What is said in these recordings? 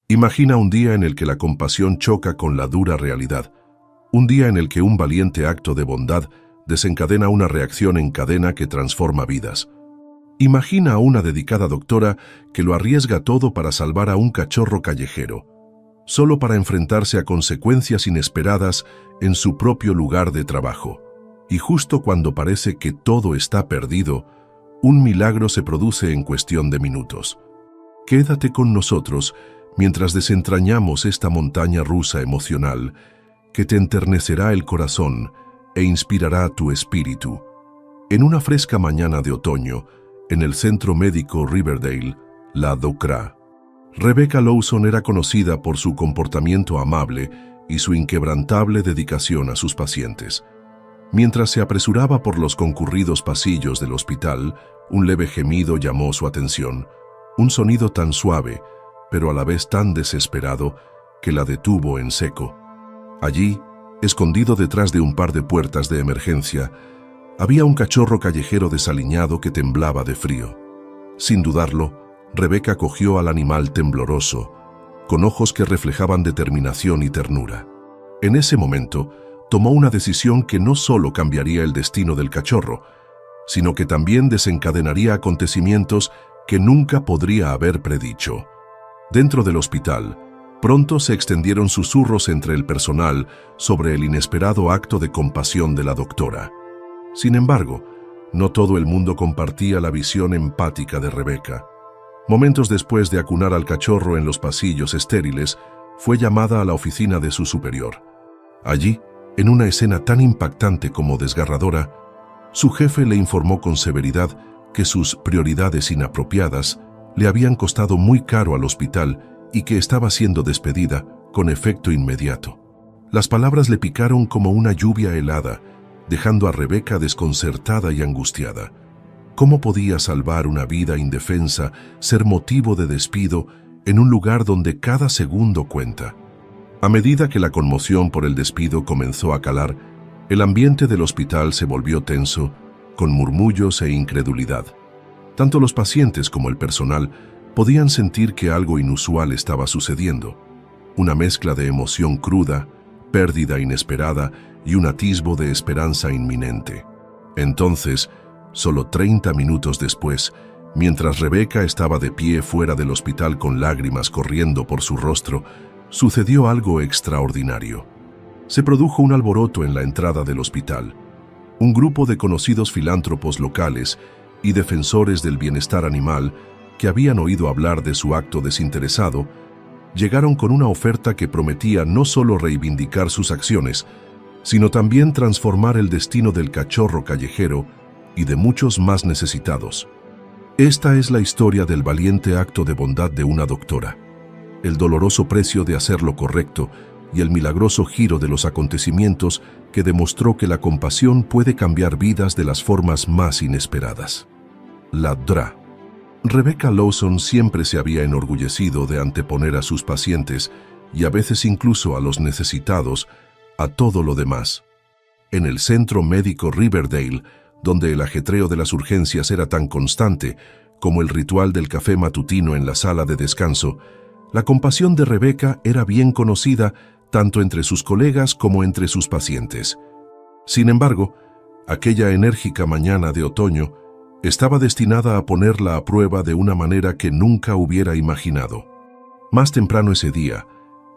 Imagina un día en el que la compasión choca con la dura realidad, un día en el que un valiente acto de bondad desencadena una reacción en cadena que transforma vidas. Imagina a una dedicada doctora que lo arriesga todo para salvar a un cachorro callejero, solo para enfrentarse a consecuencias inesperadas en su propio lugar de trabajo. Y justo cuando parece que todo está perdido, un milagro se produce en cuestión de minutos. Quédate con nosotros mientras desentrañamos esta montaña rusa emocional que te enternecerá el corazón e inspirará tu espíritu. En una fresca mañana de otoño, en el centro médico Riverdale, la Docra. Rebecca Lawson era conocida por su comportamiento amable y su inquebrantable dedicación a sus pacientes. Mientras se apresuraba por los concurridos pasillos del hospital, un leve gemido llamó su atención, un sonido tan suave, pero a la vez tan desesperado, que la detuvo en seco. Allí, escondido detrás de un par de puertas de emergencia, había un cachorro callejero desaliñado que temblaba de frío. Sin dudarlo, Rebecca cogió al animal tembloroso, con ojos que reflejaban determinación y ternura. En ese momento, tomó una decisión que no solo cambiaría el destino del cachorro, sino que también desencadenaría acontecimientos que nunca podría haber predicho. Dentro del hospital, pronto se extendieron susurros entre el personal sobre el inesperado acto de compasión de la doctora. Sin embargo, no todo el mundo compartía la visión empática de Rebecca. Momentos después de acunar al cachorro en los pasillos estériles, fue llamada a la oficina de su superior. Allí, en una escena tan impactante como desgarradora, su jefe le informó con severidad que sus prioridades inapropiadas le habían costado muy caro al hospital y que estaba siendo despedida con efecto inmediato. Las palabras le picaron como una lluvia helada, dejando a Rebecca desconcertada y angustiada. ¿Cómo podía salvar una vida indefensa ser motivo de despido en un lugar donde cada segundo cuenta? A medida que la conmoción por el despido comenzó a calar, el ambiente del hospital se volvió tenso, con murmullos e incredulidad. Tanto los pacientes como el personal podían sentir que algo inusual estaba sucediendo. Una mezcla de emoción cruda, pérdida inesperada y un atisbo de esperanza inminente. Entonces, solo 30 minutos después, mientras Rebecca estaba de pie fuera del hospital con lágrimas corriendo por su rostro, sucedió algo extraordinario. Se produjo un alboroto en la entrada del hospital. Un grupo de conocidos filántropos locales y defensores del bienestar animal que habían oído hablar de su acto desinteresado, llegaron con una oferta que prometía no solo reivindicar sus acciones, sino también transformar el destino del cachorro callejero y de muchos más necesitados. Esta es la historia del valiente acto de bondad de una doctora, el doloroso precio de hacer lo correcto y el milagroso giro de los acontecimientos que demostró que la compasión puede cambiar vidas de las formas más inesperadas. La DRA. Rebecca Lawson siempre se había enorgullecido de anteponer a sus pacientes, y a veces incluso a los necesitados, a todo lo demás. En el centro médico Riverdale, donde el ajetreo de las urgencias era tan constante como el ritual del café matutino en la sala de descanso, la compasión de Rebecca era bien conocida tanto entre sus colegas como entre sus pacientes. Sin embargo, aquella enérgica mañana de otoño estaba destinada a ponerla a prueba de una manera que nunca hubiera imaginado. Más temprano ese día,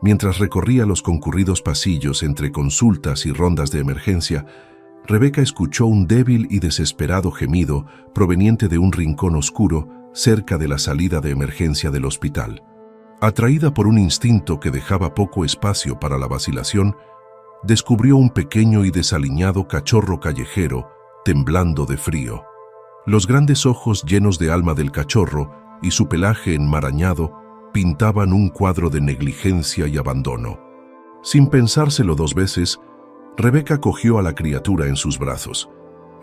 mientras recorría los concurridos pasillos entre consultas y rondas de emergencia, Rebecca escuchó un débil y desesperado gemido proveniente de un rincón oscuro cerca de la salida de emergencia del hospital. Atraída por un instinto que dejaba poco espacio para la vacilación, descubrió un pequeño y desaliñado cachorro callejero temblando de frío. Los grandes ojos llenos de alma del cachorro y su pelaje enmarañado pintaban un cuadro de negligencia y abandono. Sin pensárselo dos veces, Rebecca cogió a la criatura en sus brazos.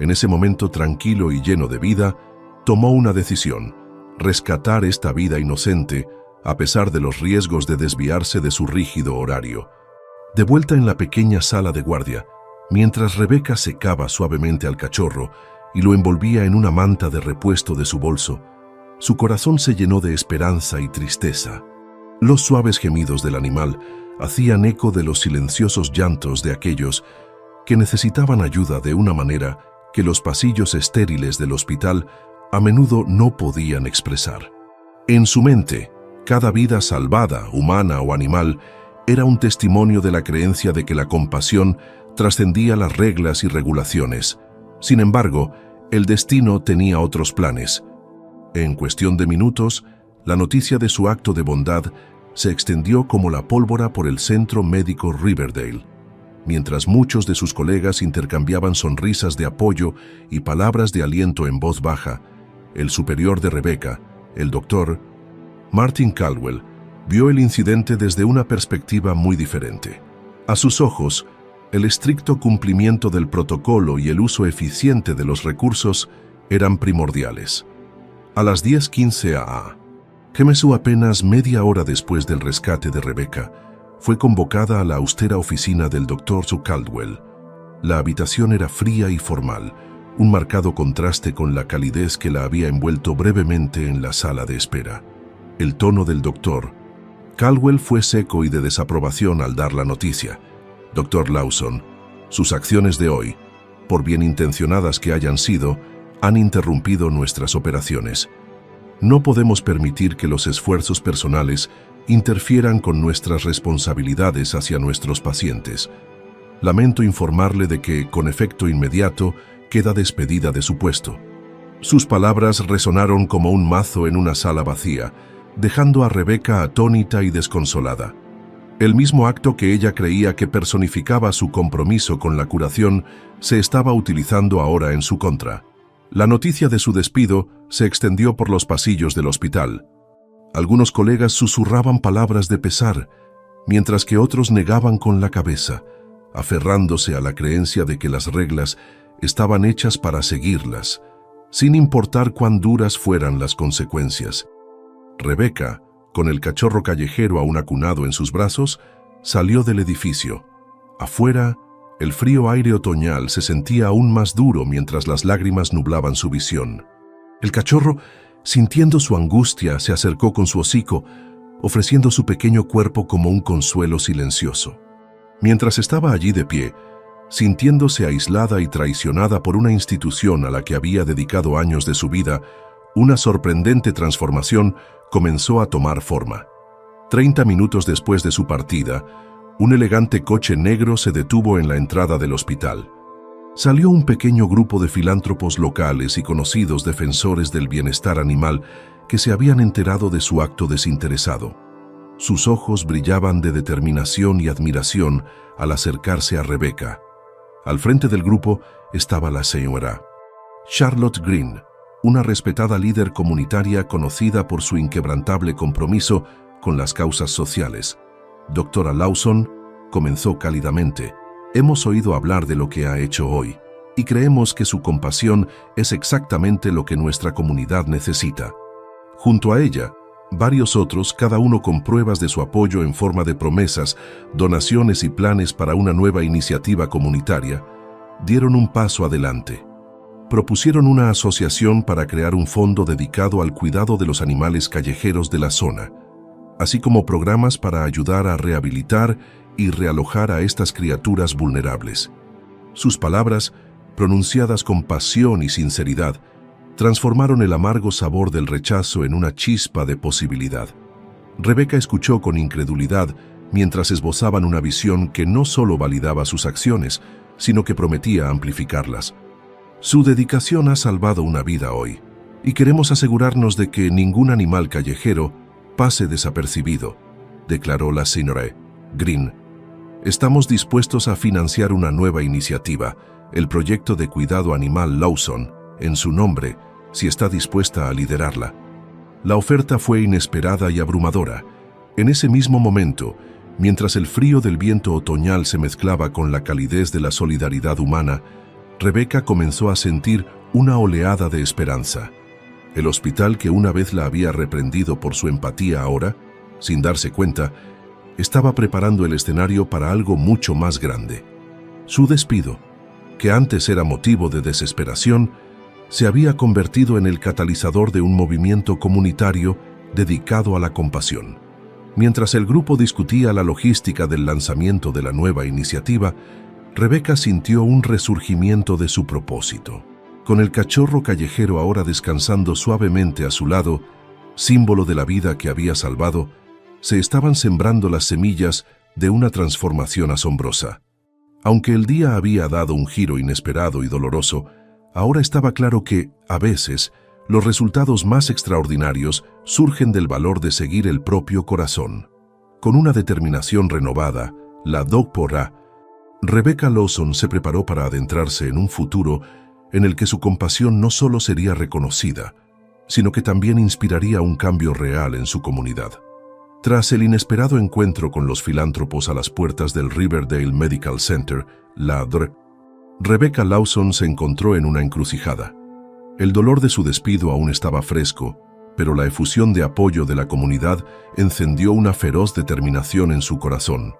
En ese momento tranquilo y lleno de vida, tomó una decisión: rescatar esta vida inocente, a pesar de los riesgos de desviarse de su rígido horario. De vuelta en la pequeña sala de guardia, mientras Rebecca secaba suavemente al cachorro y lo envolvía en una manta de repuesto de su bolso, su corazón se llenó de esperanza y tristeza. Los suaves gemidos del animal hacían eco de los silenciosos llantos de aquellos que necesitaban ayuda de una manera que los pasillos estériles del hospital a menudo no podían expresar. En su mente, cada vida salvada, humana o animal, era un testimonio de la creencia de que la compasión trascendía las reglas y regulaciones. Sin embargo, el destino tenía otros planes. En cuestión de minutos, la noticia de su acto de bondad se extendió como la pólvora por el centro médico Riverdale. Mientras muchos de sus colegas intercambiaban sonrisas de apoyo y palabras de aliento en voz baja, el superior de Rebecca, el doctor Martin Caldwell, vio el incidente desde una perspectiva muy diferente. A sus ojos, el estricto cumplimiento del protocolo y el uso eficiente de los recursos eran primordiales. A las 10:15 a.m., Kemesu, apenas media hora después del rescate de Rebecca, fue convocada a la austera oficina del Dr. Caldwell. La habitación era fría y formal, un marcado contraste con la calidez que la había envuelto brevemente en la sala de espera. El tono del Dr. Caldwell fue seco y de desaprobación al dar la noticia. Dr. Lawson, sus acciones de hoy, por bien intencionadas que hayan sido, han interrumpido nuestras operaciones. No podemos permitir que los esfuerzos personales interfieran con nuestras responsabilidades hacia nuestros pacientes. Lamento informarle de que, con efecto inmediato, queda despedida de su puesto. Sus palabras resonaron como un mazo en una sala vacía, dejando a Rebecca atónita y desconsolada. El mismo acto que ella creía que personificaba su compromiso con la curación se estaba utilizando ahora en su contra. La noticia de su despido se extendió por los pasillos del hospital. Algunos colegas susurraban palabras de pesar, mientras que otros negaban con la cabeza, aferrándose a la creencia de que las reglas estaban hechas para seguirlas, sin importar cuán duras fueran las consecuencias. Rebecca, con el cachorro callejero aún acunado en sus brazos, salió del edificio. Afuera, el frío aire otoñal se sentía aún más duro mientras las lágrimas nublaban su visión. El cachorro, sintiendo su angustia, se acercó con su hocico, ofreciendo su pequeño cuerpo como un consuelo silencioso. Mientras estaba allí de pie, sintiéndose aislada y traicionada por una institución a la que había dedicado años de su vida, una sorprendente transformación comenzó a tomar forma. 30 minutos después de su partida, un elegante coche negro se detuvo en la entrada del hospital. Salió un pequeño grupo de filántropos locales y conocidos defensores del bienestar animal que se habían enterado de su acto desinteresado. Sus ojos brillaban de determinación y admiración al acercarse a Rebecca. Al frente del grupo estaba la señora Charlotte Green, una respetada líder comunitaria conocida por su inquebrantable compromiso con las causas sociales. Doctora Lawson, comenzó cálidamente, hemos oído hablar de lo que ha hecho hoy, y creemos que su compasión es exactamente lo que nuestra comunidad necesita. Junto a ella, varios otros, cada uno con pruebas de su apoyo en forma de promesas, donaciones y planes para una nueva iniciativa comunitaria, dieron un paso adelante. Propusieron una asociación para crear un fondo dedicado al cuidado de los animales callejeros de la zona, así como programas para ayudar a rehabilitar y realojar a estas criaturas vulnerables. Sus palabras, pronunciadas con pasión y sinceridad, transformaron el amargo sabor del rechazo en una chispa de posibilidad. Rebecca escuchó con incredulidad mientras esbozaban una visión que no solo validaba sus acciones, sino que prometía amplificarlas. Su dedicación ha salvado una vida hoy, y queremos asegurarnos de que ningún animal callejero pase desapercibido, declaró la señora Green. Estamos dispuestos a financiar una nueva iniciativa, el proyecto de cuidado animal Lawson, en su nombre, si está dispuesta a liderarla. La oferta fue inesperada y abrumadora. En ese mismo momento, mientras el frío del viento otoñal se mezclaba con la calidez de la solidaridad humana, Rebecca comenzó a sentir una oleada de esperanza. El hospital que una vez la había reprendido por su empatía ahora, sin darse cuenta, estaba preparando el escenario para algo mucho más grande. Su despido, que antes era motivo de desesperación, se había convertido en el catalizador de un movimiento comunitario dedicado a la compasión. Mientras el grupo discutía la logística del lanzamiento de la nueva iniciativa, Rebecca sintió un resurgimiento de su propósito. Con el cachorro callejero ahora descansando suavemente a su lado, símbolo de la vida que había salvado, se estaban sembrando las semillas de una transformación asombrosa. Aunque el día había dado un giro inesperado y doloroso, ahora estaba claro que, a veces, los resultados más extraordinarios surgen del valor de seguir el propio corazón. Con una determinación renovada, la Doctora, Rebecca Lawson se preparó para adentrarse en un futuro en el que su compasión no solo sería reconocida, sino que también inspiraría un cambio real en su comunidad. Tras el inesperado encuentro con los filántropos a las puertas del Riverdale Medical Center, la Dr. Rebecca Lawson se encontró en una encrucijada. El dolor de su despido aún estaba fresco, pero la efusión de apoyo de la comunidad encendió una feroz determinación en su corazón.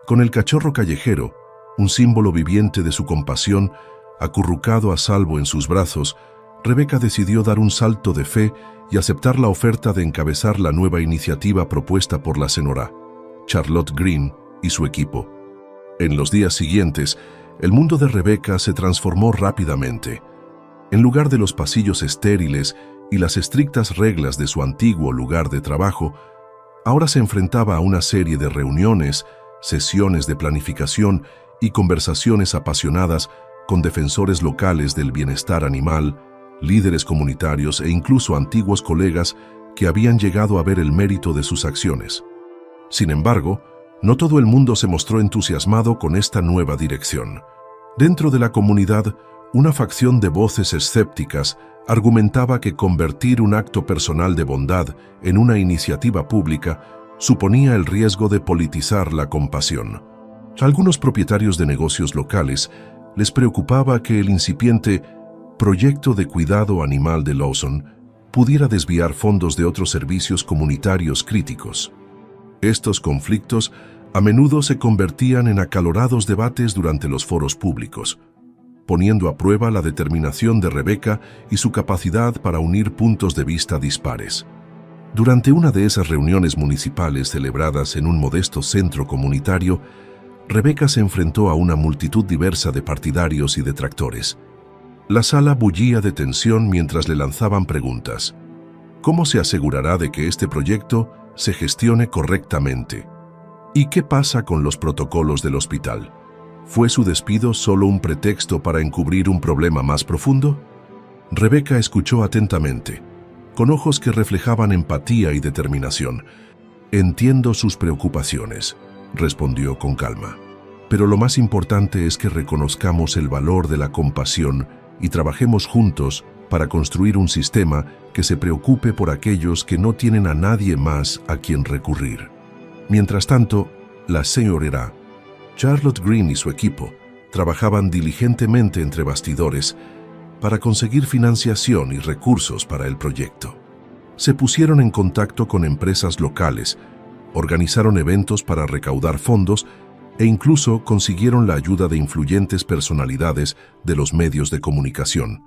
Con el cachorro callejero, un símbolo viviente de su compasión, acurrucado a salvo en sus brazos, Rebecca decidió dar un salto de fe y aceptar la oferta de encabezar la nueva iniciativa propuesta por la señora Charlotte Green y su equipo. En los días siguientes, el mundo de Rebecca se transformó rápidamente. En lugar de los pasillos estériles y las estrictas reglas de su antiguo lugar de trabajo, ahora se enfrentaba a una serie de reuniones, sesiones de planificación y conversaciones apasionadas con defensores locales del bienestar animal, líderes comunitarios e incluso antiguos colegas que habían llegado a ver el mérito de sus acciones. Sin embargo, no todo el mundo se mostró entusiasmado con esta nueva dirección. Dentro de la comunidad, una facción de voces escépticas argumentaba que convertir un acto personal de bondad en una iniciativa pública suponía el riesgo de politizar la compasión. A algunos propietarios de negocios locales les preocupaba que el incipiente proyecto de cuidado animal de Lawson pudiera desviar fondos de otros servicios comunitarios críticos. Estos conflictos a menudo se convertían en acalorados debates durante los foros públicos, poniendo a prueba la determinación de Rebecca y su capacidad para unir puntos de vista dispares. Durante una de esas reuniones municipales celebradas en un modesto centro comunitario, Rebecca se enfrentó a una multitud diversa de partidarios y detractores. La sala bullía de tensión mientras le lanzaban preguntas. ¿Cómo se asegurará de que este proyecto se gestione correctamente? ¿Y qué pasa con los protocolos del hospital? ¿Fue su despido solo un pretexto para encubrir un problema más profundo? Rebecca escuchó atentamente, con ojos que reflejaban empatía y determinación. «Entiendo sus preocupaciones», respondió con calma. «Pero lo más importante es que reconozcamos el valor de la compasión y trabajemos juntos para construir un sistema que se preocupe por aquellos que no tienen a nadie más a quien recurrir». Mientras tanto, la señora Charlotte Green y su equipo trabajaban diligentemente entre bastidores para conseguir financiación y recursos para el proyecto. Se pusieron en contacto con empresas locales, organizaron eventos para recaudar fondos e incluso consiguieron la ayuda de influyentes personalidades de los medios de comunicación.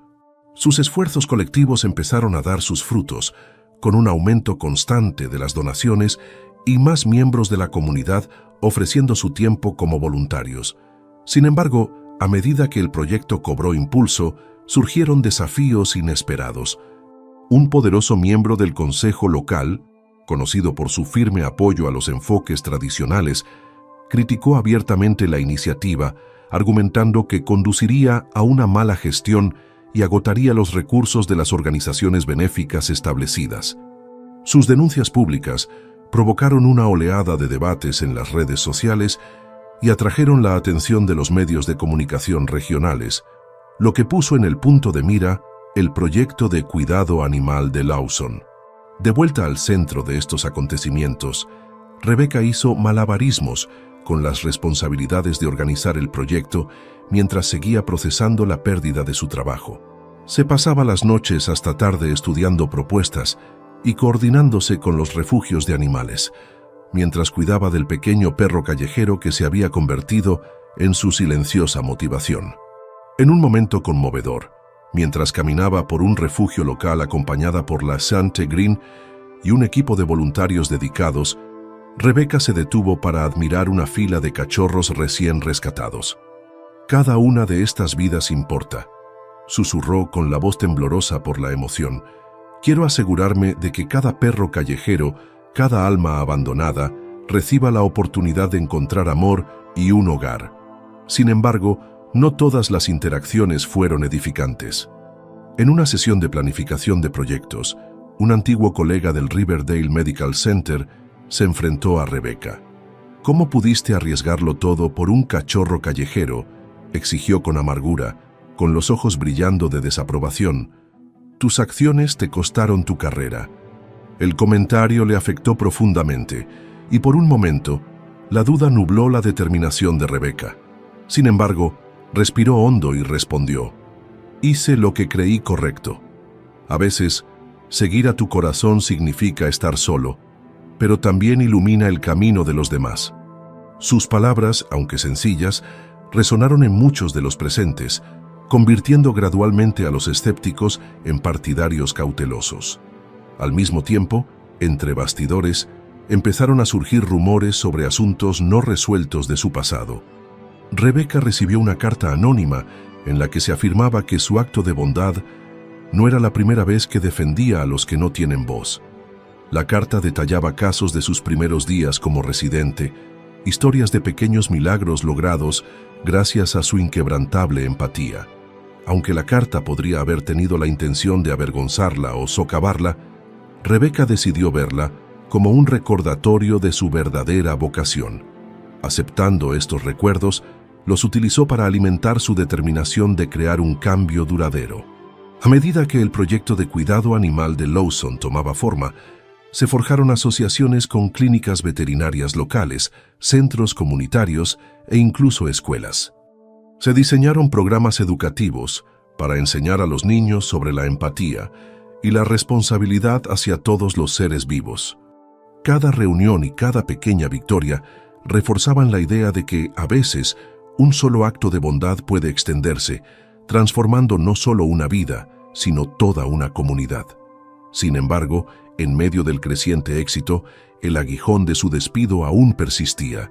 Sus esfuerzos colectivos empezaron a dar sus frutos, con un aumento constante de las donaciones y más miembros de la comunidad ofreciendo su tiempo como voluntarios. Sin embargo, a medida que el proyecto cobró impulso, surgieron desafíos inesperados. Un poderoso miembro del consejo local, conocido por su firme apoyo a los enfoques tradicionales, criticó abiertamente la iniciativa, argumentando que conduciría a una mala gestión y agotaría los recursos de las organizaciones benéficas establecidas. Sus denuncias públicas provocaron una oleada de debates en las redes sociales y atrajeron la atención de los medios de comunicación regionales, lo que puso en el punto de mira el proyecto de cuidado animal de Lawson. De vuelta al centro de estos acontecimientos, Rebecca hizo malabarismos con las responsabilidades de organizar el proyecto mientras seguía procesando la pérdida de su trabajo. Se pasaba las noches hasta tarde estudiando propuestas y coordinándose con los refugios de animales, mientras cuidaba del pequeño perro callejero que se había convertido en su silenciosa motivación. En un momento conmovedor, mientras caminaba por un refugio local acompañada por la Sante Green y un equipo de voluntarios dedicados, Rebeca se detuvo para admirar una fila de cachorros recién rescatados. «Cada una de estas vidas importa», susurró con la voz temblorosa por la emoción. «Quiero asegurarme de que cada perro callejero, cada alma abandonada, reciba la oportunidad de encontrar amor y un hogar». Sin embargo, no todas las interacciones fueron edificantes. En una sesión de planificación de proyectos, un antiguo colega del Riverdale Medical Center se enfrentó a Rebeca. «¿Cómo pudiste arriesgarlo todo por un cachorro callejero?», exigió con amargura, con los ojos brillando de desaprobación. «Tus acciones te costaron tu carrera». El comentario le afectó profundamente, y por un momento, la duda nubló la determinación de Rebeca. Sin embargo, respiró hondo y respondió: «Hice lo que creí correcto». A veces, seguir a tu corazón significa estar solo, pero también ilumina el camino de los demás. Sus palabras, aunque sencillas, resonaron en muchos de los presentes, convirtiendo gradualmente a los escépticos en partidarios cautelosos. Al mismo tiempo, entre bastidores, empezaron a surgir rumores sobre asuntos no resueltos de su pasado. Rebeca recibió una carta anónima en la que se afirmaba que su acto de bondad no era la primera vez que defendía a los que no tienen voz. La carta detallaba casos de sus primeros días como residente, historias de pequeños milagros logrados gracias a su inquebrantable empatía. Aunque la carta podría haber tenido la intención de avergonzarla o socavarla, Rebeca decidió verla como un recordatorio de su verdadera vocación. Aceptando estos recuerdos, los utilizó para alimentar su determinación de crear un cambio duradero. A medida que el proyecto de cuidado animal de Lawson tomaba forma, se forjaron asociaciones con clínicas veterinarias locales, centros comunitarios e incluso escuelas. Se diseñaron programas educativos para enseñar a los niños sobre la empatía y la responsabilidad hacia todos los seres vivos. Cada reunión y cada pequeña victoria reforzaban la idea de que, a veces, un solo acto de bondad puede extenderse, transformando no solo una vida, sino toda una comunidad. Sin embargo, en medio del creciente éxito, el aguijón de su despido aún persistía.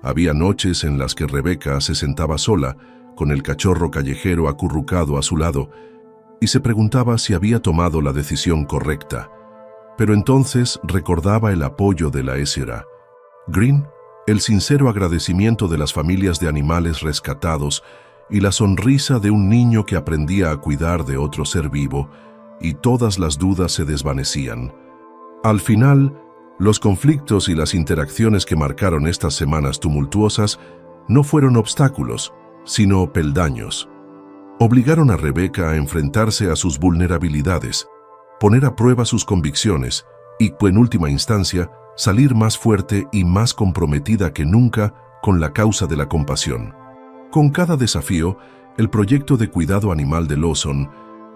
Había noches en las que Rebeca se sentaba sola, con el cachorro callejero acurrucado a su lado, y se preguntaba si había tomado la decisión correcta. Pero entonces recordaba el apoyo de la SRA Green, el sincero agradecimiento de las familias de animales rescatados y la sonrisa de un niño que aprendía a cuidar de otro ser vivo, y todas las dudas se desvanecían. Al final, los conflictos y las interacciones que marcaron estas semanas tumultuosas no fueron obstáculos, sino peldaños. Obligaron a Rebeca a enfrentarse a sus vulnerabilidades, poner a prueba sus convicciones y, en última instancia, salir más fuerte y más comprometida que nunca con la causa de la compasión. Con cada desafío, el proyecto de cuidado animal de Lawson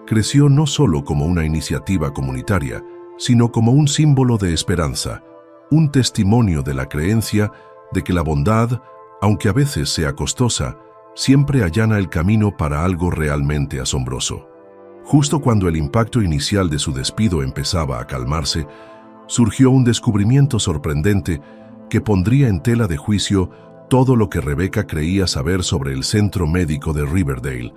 creció no solo como una iniciativa comunitaria, sino como un símbolo de esperanza, un testimonio de la creencia de que la bondad, aunque a veces sea costosa, siempre allana el camino para algo realmente asombroso. Justo cuando el impacto inicial de su despido empezaba a calmarse, surgió un descubrimiento sorprendente que pondría en tela de juicio todo lo que Rebeca creía saber sobre el centro médico de Riverdale,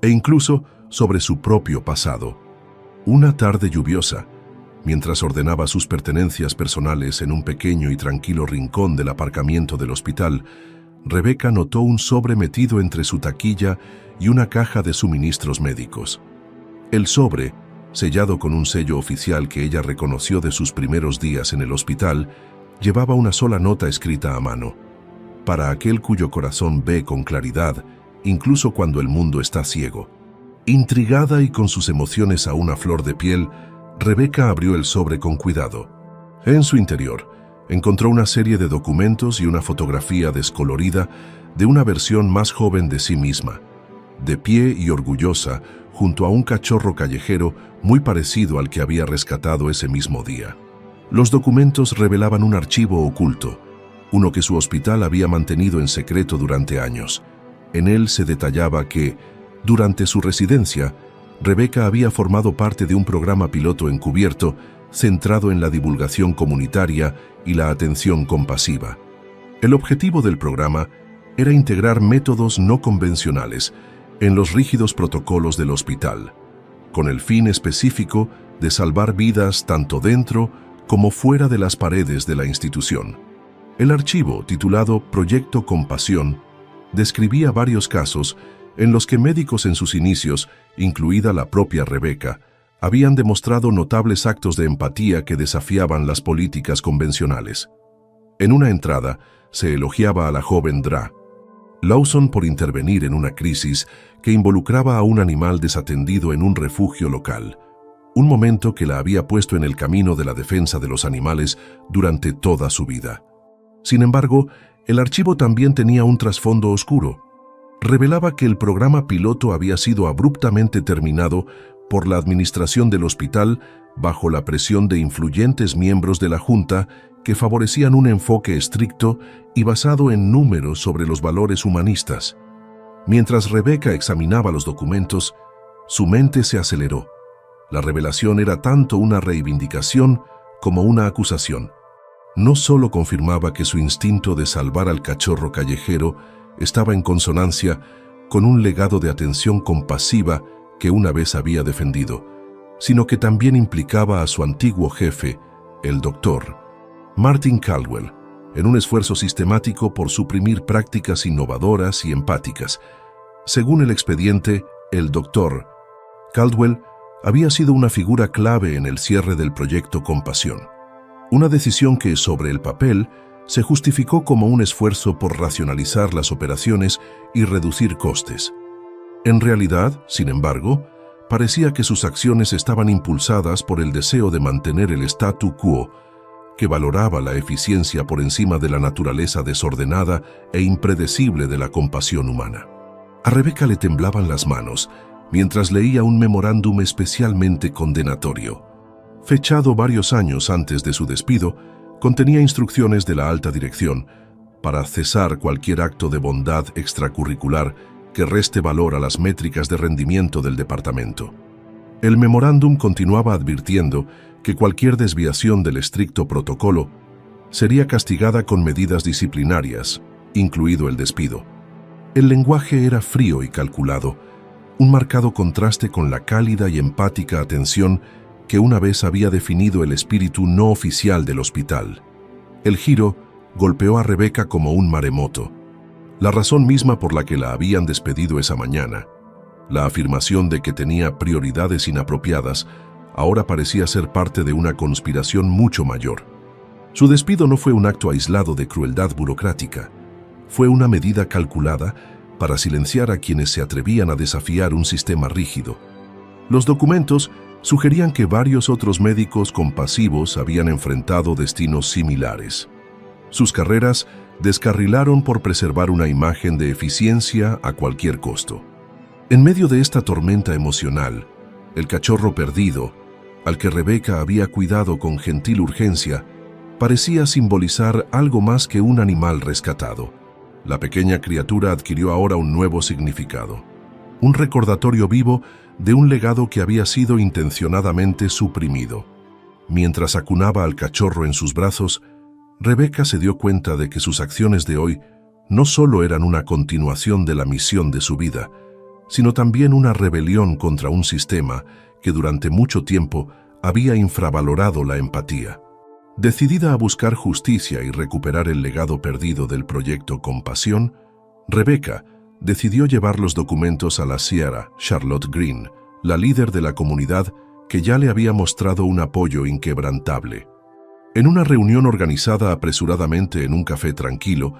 e incluso sobre su propio pasado. Una tarde lluviosa, mientras ordenaba sus pertenencias personales en un pequeño y tranquilo rincón del aparcamiento del hospital, Rebeca notó un sobre metido entre su taquilla y una caja de suministros médicos. El sobre, sellado con un sello oficial que ella reconoció de sus primeros días en el hospital, llevaba una sola nota escrita a mano: «Para aquel cuyo corazón ve con claridad, incluso cuando el mundo está ciego». Intrigada y con sus emociones a una flor de piel, Rebeca abrió el sobre con cuidado. En su interior, encontró una serie de documentos y una fotografía descolorida de una versión más joven de sí misma, de pie y orgullosa, junto a un cachorro callejero muy parecido al que había rescatado ese mismo día. Los documentos revelaban un archivo oculto, uno que su hospital había mantenido en secreto durante años. En él se detallaba que, durante su residencia, Rebeca había formado parte de un programa piloto encubierto centrado en la divulgación comunitaria y la atención compasiva. El objetivo del programa era integrar métodos no convencionales en los rígidos protocolos del hospital, con el fin específico de salvar vidas tanto dentro como fuera de las paredes de la institución. El archivo, titulado Proyecto Compasión, describía varios casos en los que médicos en sus inicios, incluida la propia Rebecca, habían demostrado notables actos de empatía que desafiaban las políticas convencionales. En una entrada, se elogiaba a la joven Lawson por intervenir en una crisis que involucraba a un animal desatendido en un refugio local, un momento que la había puesto en el camino de la defensa de los animales durante toda su vida. Sin embargo, el archivo también tenía un trasfondo oscuro. Revelaba que el programa piloto había sido abruptamente terminado por la administración del hospital bajo la presión de influyentes miembros de la Junta que favorecían un enfoque estricto y basado en números sobre los valores humanistas. Mientras Rebecca examinaba los documentos, su mente se aceleró. La revelación era tanto una reivindicación como una acusación. No solo confirmaba que su instinto de salvar al cachorro callejero estaba en consonancia con un legado de atención compasiva que una vez había defendido, sino que también implicaba a su antiguo jefe, el doctor Martin Caldwell, en un esfuerzo sistemático por suprimir prácticas innovadoras y empáticas. Según el expediente, el doctor Caldwell había sido una figura clave en el cierre del proyecto Compasión, una decisión que, sobre el papel, se justificó como un esfuerzo por racionalizar las operaciones y reducir costes. En realidad, sin embargo, parecía que sus acciones estaban impulsadas por el deseo de mantener el statu quo, que valoraba la eficiencia por encima de la naturaleza desordenada e impredecible de la compasión humana. A Rebecca le temblaban las manos mientras leía un memorándum especialmente condenatorio. Fechado varios años antes de su despido, contenía instrucciones de la alta dirección para cesar cualquier acto de bondad extracurricular que reste valor a las métricas de rendimiento del departamento. El memorándum continuaba advirtiendo que cualquier desviación del estricto protocolo sería castigada con medidas disciplinarias, incluido el despido. El lenguaje era frío y calculado, un marcado contraste con la cálida y empática atención que una vez había definido el espíritu no oficial del hospital. El giro golpeó a Rebecca como un maremoto. La razón misma por la que la habían despedido esa mañana, la afirmación de que tenía prioridades inapropiadas, ahora parecía ser parte de una conspiración mucho mayor. Su despido no fue un acto aislado de crueldad burocrática. Fue una medida calculada para silenciar a quienes se atrevían a desafiar un sistema rígido. Los documentos sugerían que varios otros médicos compasivos habían enfrentado destinos similares. Sus carreras descarrilaron por preservar una imagen de eficiencia a cualquier costo. En medio de esta tormenta emocional, el cachorro perdido, al que Rebecca había cuidado con gentil urgencia, parecía simbolizar algo más que un animal rescatado. La pequeña criatura adquirió ahora un nuevo significado, un recordatorio vivo de un legado que había sido intencionadamente suprimido. Mientras acunaba al cachorro en sus brazos, Rebecca se dio cuenta de que sus acciones de hoy no solo eran una continuación de la misión de su vida, sino también una rebelión contra un sistema que durante mucho tiempo había infravalorado la empatía. Decidida a buscar justicia y recuperar el legado perdido del proyecto Compasión, Rebecca decidió llevar los documentos a la Sra. Charlotte Green, la líder de la comunidad que ya le había mostrado un apoyo inquebrantable. En una reunión organizada apresuradamente en un café tranquilo,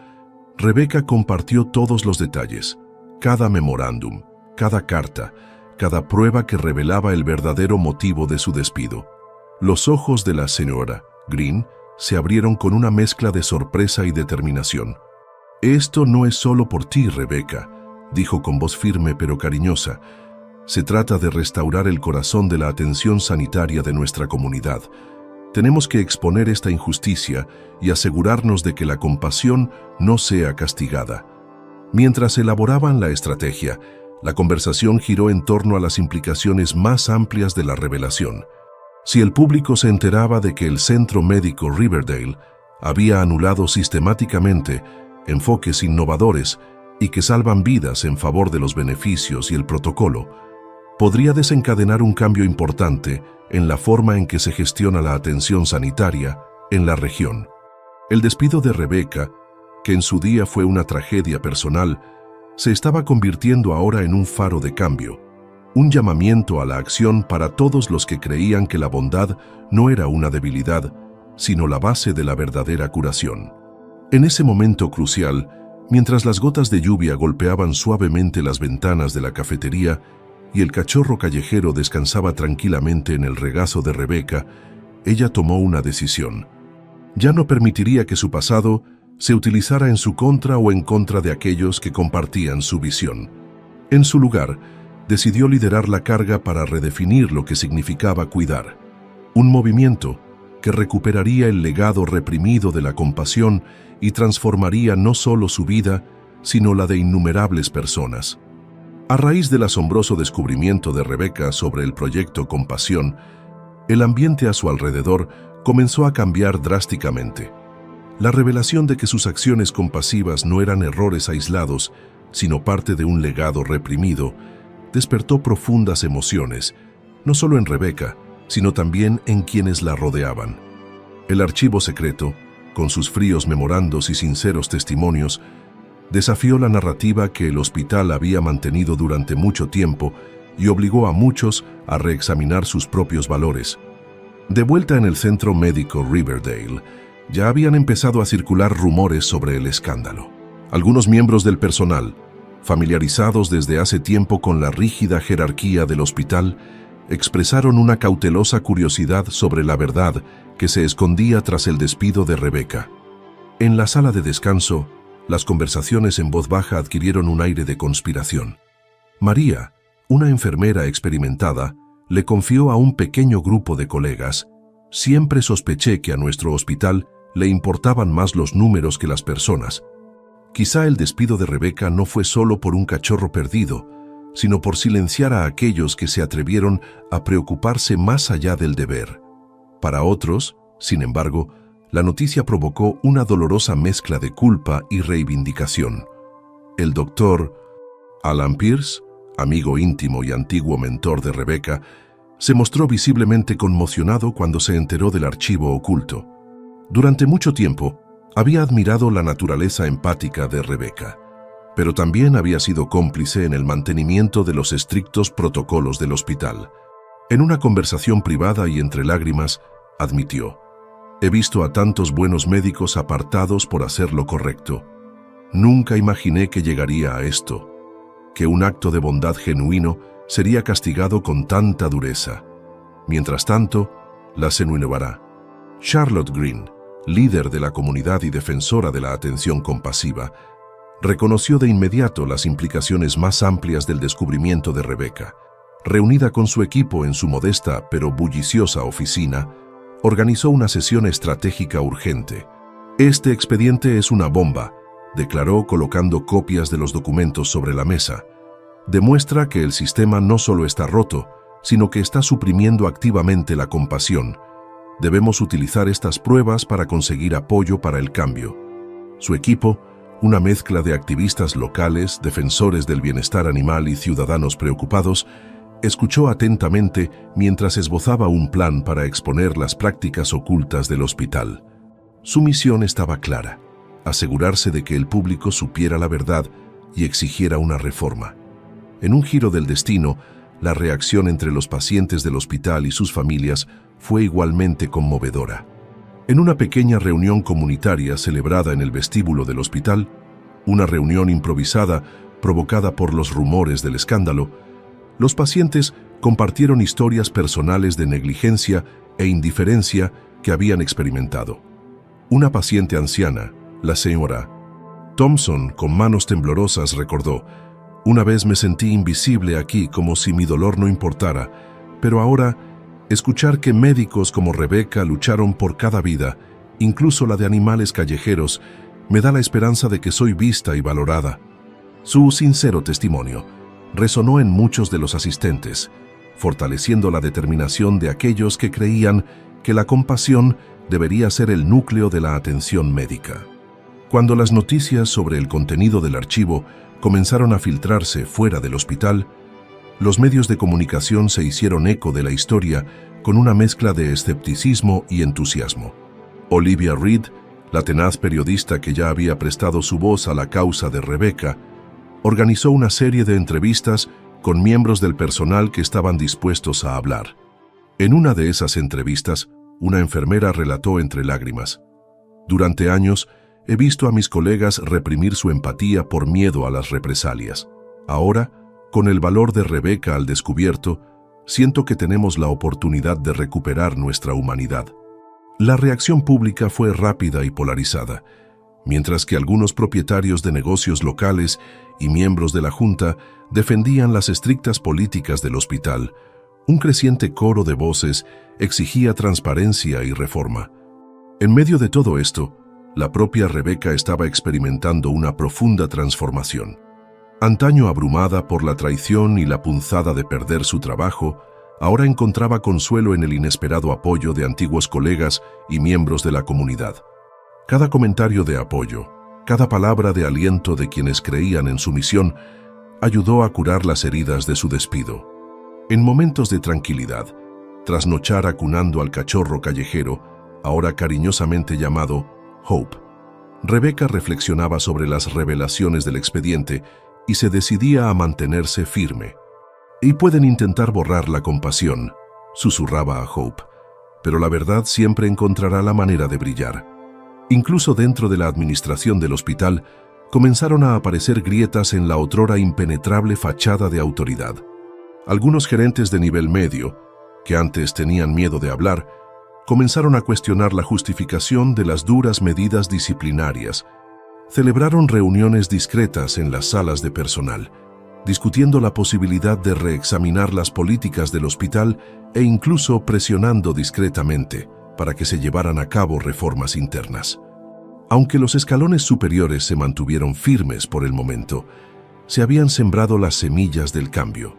Rebecca compartió todos los detalles, cada memorándum, cada carta, cada prueba que revelaba el verdadero motivo de su despido. Los ojos de la señora Green se abrieron con una mezcla de sorpresa y determinación. «Esto no es solo por ti, Rebecca», dijo con voz firme pero cariñosa. «Se trata de restaurar el corazón de la atención sanitaria de nuestra comunidad. Tenemos que exponer esta injusticia y asegurarnos de que la compasión no sea castigada». Mientras elaboraban la estrategia, la conversación giró en torno a las implicaciones más amplias de la revelación. Si el público se enteraba de que el Centro Médico Riverdale había anulado sistemáticamente enfoques innovadores y que salvan vidas en favor de los beneficios y el protocolo, podría desencadenar un cambio importante en la forma en que se gestiona la atención sanitaria en la región. El despido de Rebecca, que en su día fue una tragedia personal, se estaba convirtiendo ahora en un faro de cambio, un llamamiento a la acción para todos los que creían que la bondad no era una debilidad, sino la base de la verdadera curación. En ese momento crucial, mientras las gotas de lluvia golpeaban suavemente las ventanas de la cafetería y el cachorro callejero descansaba tranquilamente en el regazo de Rebecca, ella tomó una decisión. Ya no permitiría que su pasado se utilizara en su contra o en contra de aquellos que compartían su visión. En su lugar, decidió liderar la carga para redefinir lo que significaba cuidar. Un movimiento que recuperaría el legado reprimido de la compasión y transformaría no solo su vida, sino la de innumerables personas. A raíz del asombroso descubrimiento de Rebecca sobre el proyecto Compasión, el ambiente a su alrededor comenzó a cambiar drásticamente. La revelación de que sus acciones compasivas no eran errores aislados, sino parte de un legado reprimido, despertó profundas emociones, no solo en Rebecca, sino también en quienes la rodeaban. El archivo secreto, con sus fríos memorandos y sinceros testimonios, desafió la narrativa que el hospital había mantenido durante mucho tiempo y obligó a muchos a reexaminar sus propios valores. De vuelta en el Centro Médico Riverdale, ya habían empezado a circular rumores sobre el escándalo. Algunos miembros del personal, familiarizados desde hace tiempo con la rígida jerarquía del hospital, expresaron una cautelosa curiosidad sobre la verdad que se escondía tras el despido de Rebecca. En la sala de descanso, las conversaciones en voz baja adquirieron un aire de conspiración. María, una enfermera experimentada, le confió a un pequeño grupo de colegas: «Siempre sospeché que a nuestro hospital le importaban más los números que las personas. Quizá el despido de Rebecca no fue solo por un cachorro perdido, sino por silenciar a aquellos que se atrevieron a preocuparse más allá del deber». Para otros, sin embargo, la noticia provocó una dolorosa mezcla de culpa y reivindicación. El doctor Alan Pierce, amigo íntimo y antiguo mentor de Rebecca, se mostró visiblemente conmocionado cuando se enteró del archivo oculto. Durante mucho tiempo, había admirado la naturaleza empática de Rebecca, pero también había sido cómplice en el mantenimiento de los estrictos protocolos del hospital. En una conversación privada y entre lágrimas, admitió: «He visto a tantos buenos médicos apartados por hacer lo correcto. Nunca imaginé que llegaría a esto, que un acto de bondad genuino sería castigado con tanta dureza. Mientras tanto, la se renovará». Charlotte Green, líder de la comunidad y defensora de la atención compasiva, reconoció de inmediato las implicaciones más amplias del descubrimiento de Rebecca. Reunida con su equipo en su modesta pero bulliciosa oficina, organizó una sesión estratégica urgente. «Este expediente es una bomba», declaró colocando copias de los documentos sobre la mesa. «Demuestra que el sistema no solo está roto, sino que está suprimiendo activamente la compasión. Debemos utilizar estas pruebas para conseguir apoyo para el cambio». Su equipo, una mezcla de activistas locales, defensores del bienestar animal y ciudadanos preocupados, escuchó atentamente mientras esbozaba un plan para exponer las prácticas ocultas del hospital. Su misión estaba clara: asegurarse de que el público supiera la verdad y exigiera una reforma. En un giro del destino, la reacción entre los pacientes del hospital y sus familias fue igualmente conmovedora. En una pequeña reunión comunitaria celebrada en el vestíbulo del hospital, una reunión improvisada provocada por los rumores del escándalo, los pacientes compartieron historias personales de negligencia e indiferencia que habían experimentado. Una paciente anciana, la señora Thompson, con manos temblorosas, recordó: «Una vez me sentí invisible aquí, como si mi dolor no importara, pero ahora escuchar que médicos como Rebecca lucharon por cada vida, incluso la de animales callejeros, me da la esperanza de que soy vista y valorada». Su sincero testimonio resonó en muchos de los asistentes, fortaleciendo la determinación de aquellos que creían que la compasión debería ser el núcleo de la atención médica. Cuando las noticias sobre el contenido del archivo comenzaron a filtrarse fuera del hospital, los medios de comunicación se hicieron eco de la historia con una mezcla de escepticismo y entusiasmo. Olivia Reed, la tenaz periodista que ya había prestado su voz a la causa de Rebecca, organizó una serie de entrevistas con miembros del personal que estaban dispuestos a hablar. En una de esas entrevistas, una enfermera relató entre lágrimas: «Durante años, he visto a mis colegas reprimir su empatía por miedo a las represalias. Ahora, con el valor de Rebecca al descubierto, siento que tenemos la oportunidad de recuperar nuestra humanidad». La reacción pública fue rápida y polarizada. Mientras que algunos propietarios de negocios locales y miembros de la Junta defendían las estrictas políticas del hospital, un creciente coro de voces exigía transparencia y reforma. En medio de todo esto, la propia Rebecca estaba experimentando una profunda transformación. Antaño abrumada por la traición y la punzada de perder su trabajo, ahora encontraba consuelo en el inesperado apoyo de antiguos colegas y miembros de la comunidad. Cada comentario de apoyo, cada palabra de aliento de quienes creían en su misión, ayudó a curar las heridas de su despido. En momentos de tranquilidad, trasnochar acunando al cachorro callejero, ahora cariñosamente llamado Hope, Rebecca reflexionaba sobre las revelaciones del expediente y se decidía a mantenerse firme. «Y pueden intentar borrar la compasión», susurraba a Hope, «pero la verdad siempre encontrará la manera de brillar». Incluso dentro de la administración del hospital, comenzaron a aparecer grietas en la otrora impenetrable fachada de autoridad. Algunos gerentes de nivel medio, que antes tenían miedo de hablar, comenzaron a cuestionar la justificación de las duras medidas disciplinarias. Celebraron reuniones discretas en las salas de personal, discutiendo la posibilidad de reexaminar las políticas del hospital e incluso presionando discretamente para que se llevaran a cabo reformas internas. Aunque los escalones superiores se mantuvieron firmes por el momento, se habían sembrado las semillas del cambio.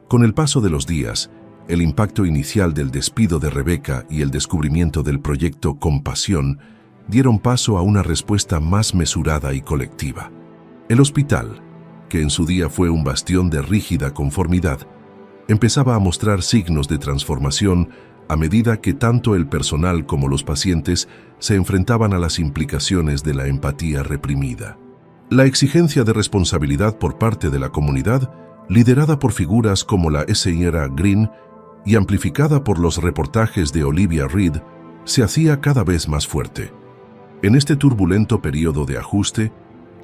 Con el paso de los días, el impacto inicial del despido de Rebecca y el descubrimiento del proyecto Compasión dieron paso a una respuesta más mesurada y colectiva. El hospital, que en su día fue un bastión de rígida conformidad, empezaba a mostrar signos de transformación a medida que tanto el personal como los pacientes se enfrentaban a las implicaciones de la empatía reprimida. La exigencia de responsabilidad por parte de la comunidad, liderada por figuras como la Sra. Green y amplificada por los reportajes de Olivia Reed, se hacía cada vez más fuerte. En este turbulento periodo de ajuste,